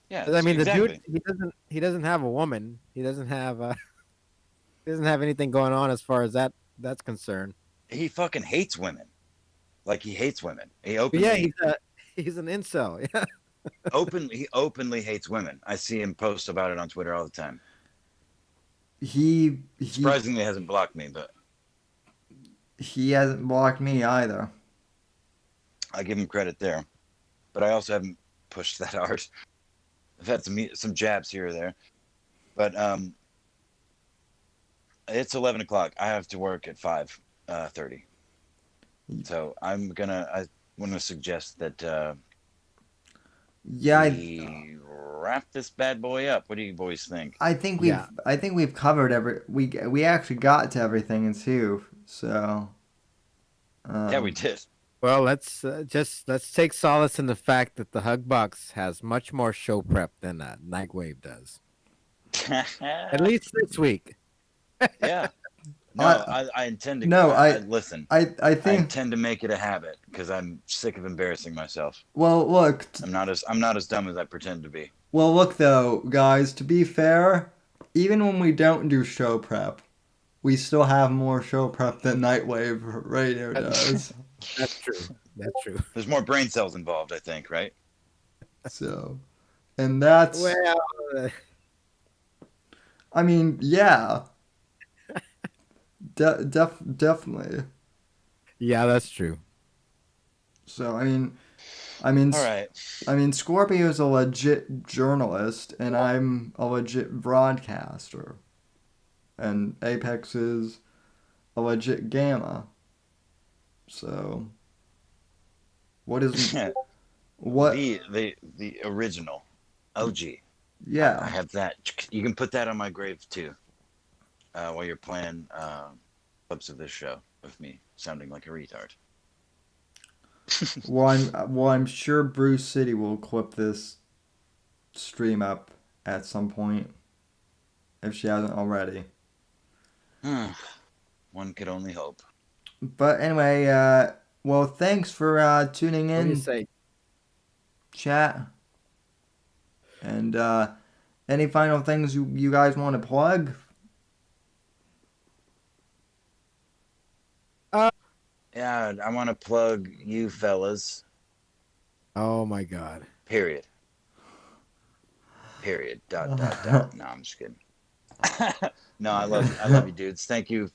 yeah. I mean, exactly. the dude he doesn't have a woman. He doesn't have he doesn't have anything going on as far as that's concerned. He fucking hates women. Like he hates women. He But openly. yeah, he's an incel. Yeah. He openly hates women. I see him post about it on Twitter all the time. He Surprisingly hasn't blocked me, but he hasn't blocked me either. I give him credit there. But I also haven't pushed that hard. I've had some jabs here or there, but it's 11 o'clock. I have to work at 5:30. So I want to suggest that we wrap this bad boy up. What do you boys think? I think we've covered we actually got to everything too. So yeah, we did. Well, let's take solace in the fact that the Hugbox has much more show prep than Nightwave does. At least this week. Yeah. No, I intend to. No, listen. I think I intend to make it a habit because I'm sick of embarrassing myself. Well, look. I'm not as dumb as I pretend to be. Well, look though, guys. To be fair, even when we don't do show prep, we still have more show prep than Nightwave Radio does. That's true. That's true. There's more brain cells involved, I think, right? So, and that's. Well, I mean, yeah. Definitely. Yeah, that's true. So I mean, all right. I mean, Scorpio's a legit journalist, and I'm a legit broadcaster, and Apex is a legit Gamma. So, what is what the original OG? Yeah, I have that. You can put that on my grave too. While you're playing clips of this show of me sounding like a retard. Well, I'm sure Bruce City will clip this stream up at some point if she hasn't already. One could only hope. But anyway, well, thanks for tuning in. What do you say? Chat. And any final things you guys want to plug? Yeah, I want to plug you fellas. Oh my God. Period. Dot. No, I'm just kidding. No, I love you, dudes. Thank you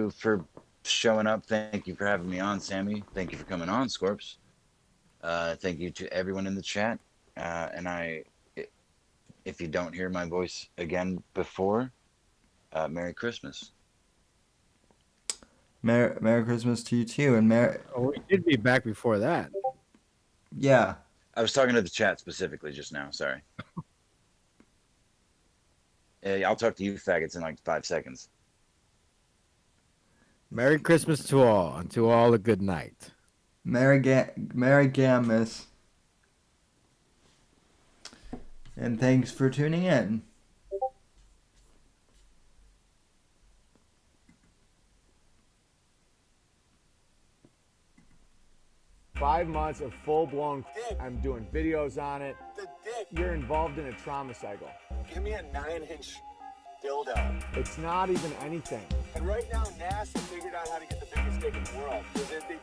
for showing up. Thank you for having me on, Sammy. Thank you for coming on, Scorps. Thank you to everyone in the chat. And if you don't hear my voice again before, Merry Christmas. Merry Christmas to you too, and we did be back before that. Yeah. I was talking to the chat specifically just now. Sorry. I'll talk to you faggots in like 5 seconds. Merry Christmas to all, and to all a good night. Merry Gammas. And thanks for tuning in. Five months of full-blown. I'm doing videos on it. You're involved in a trauma cycle. give me a 9-inch dildo. It's not even anything. And right now, NASA figured out how to get the biggest dick in the world. Because they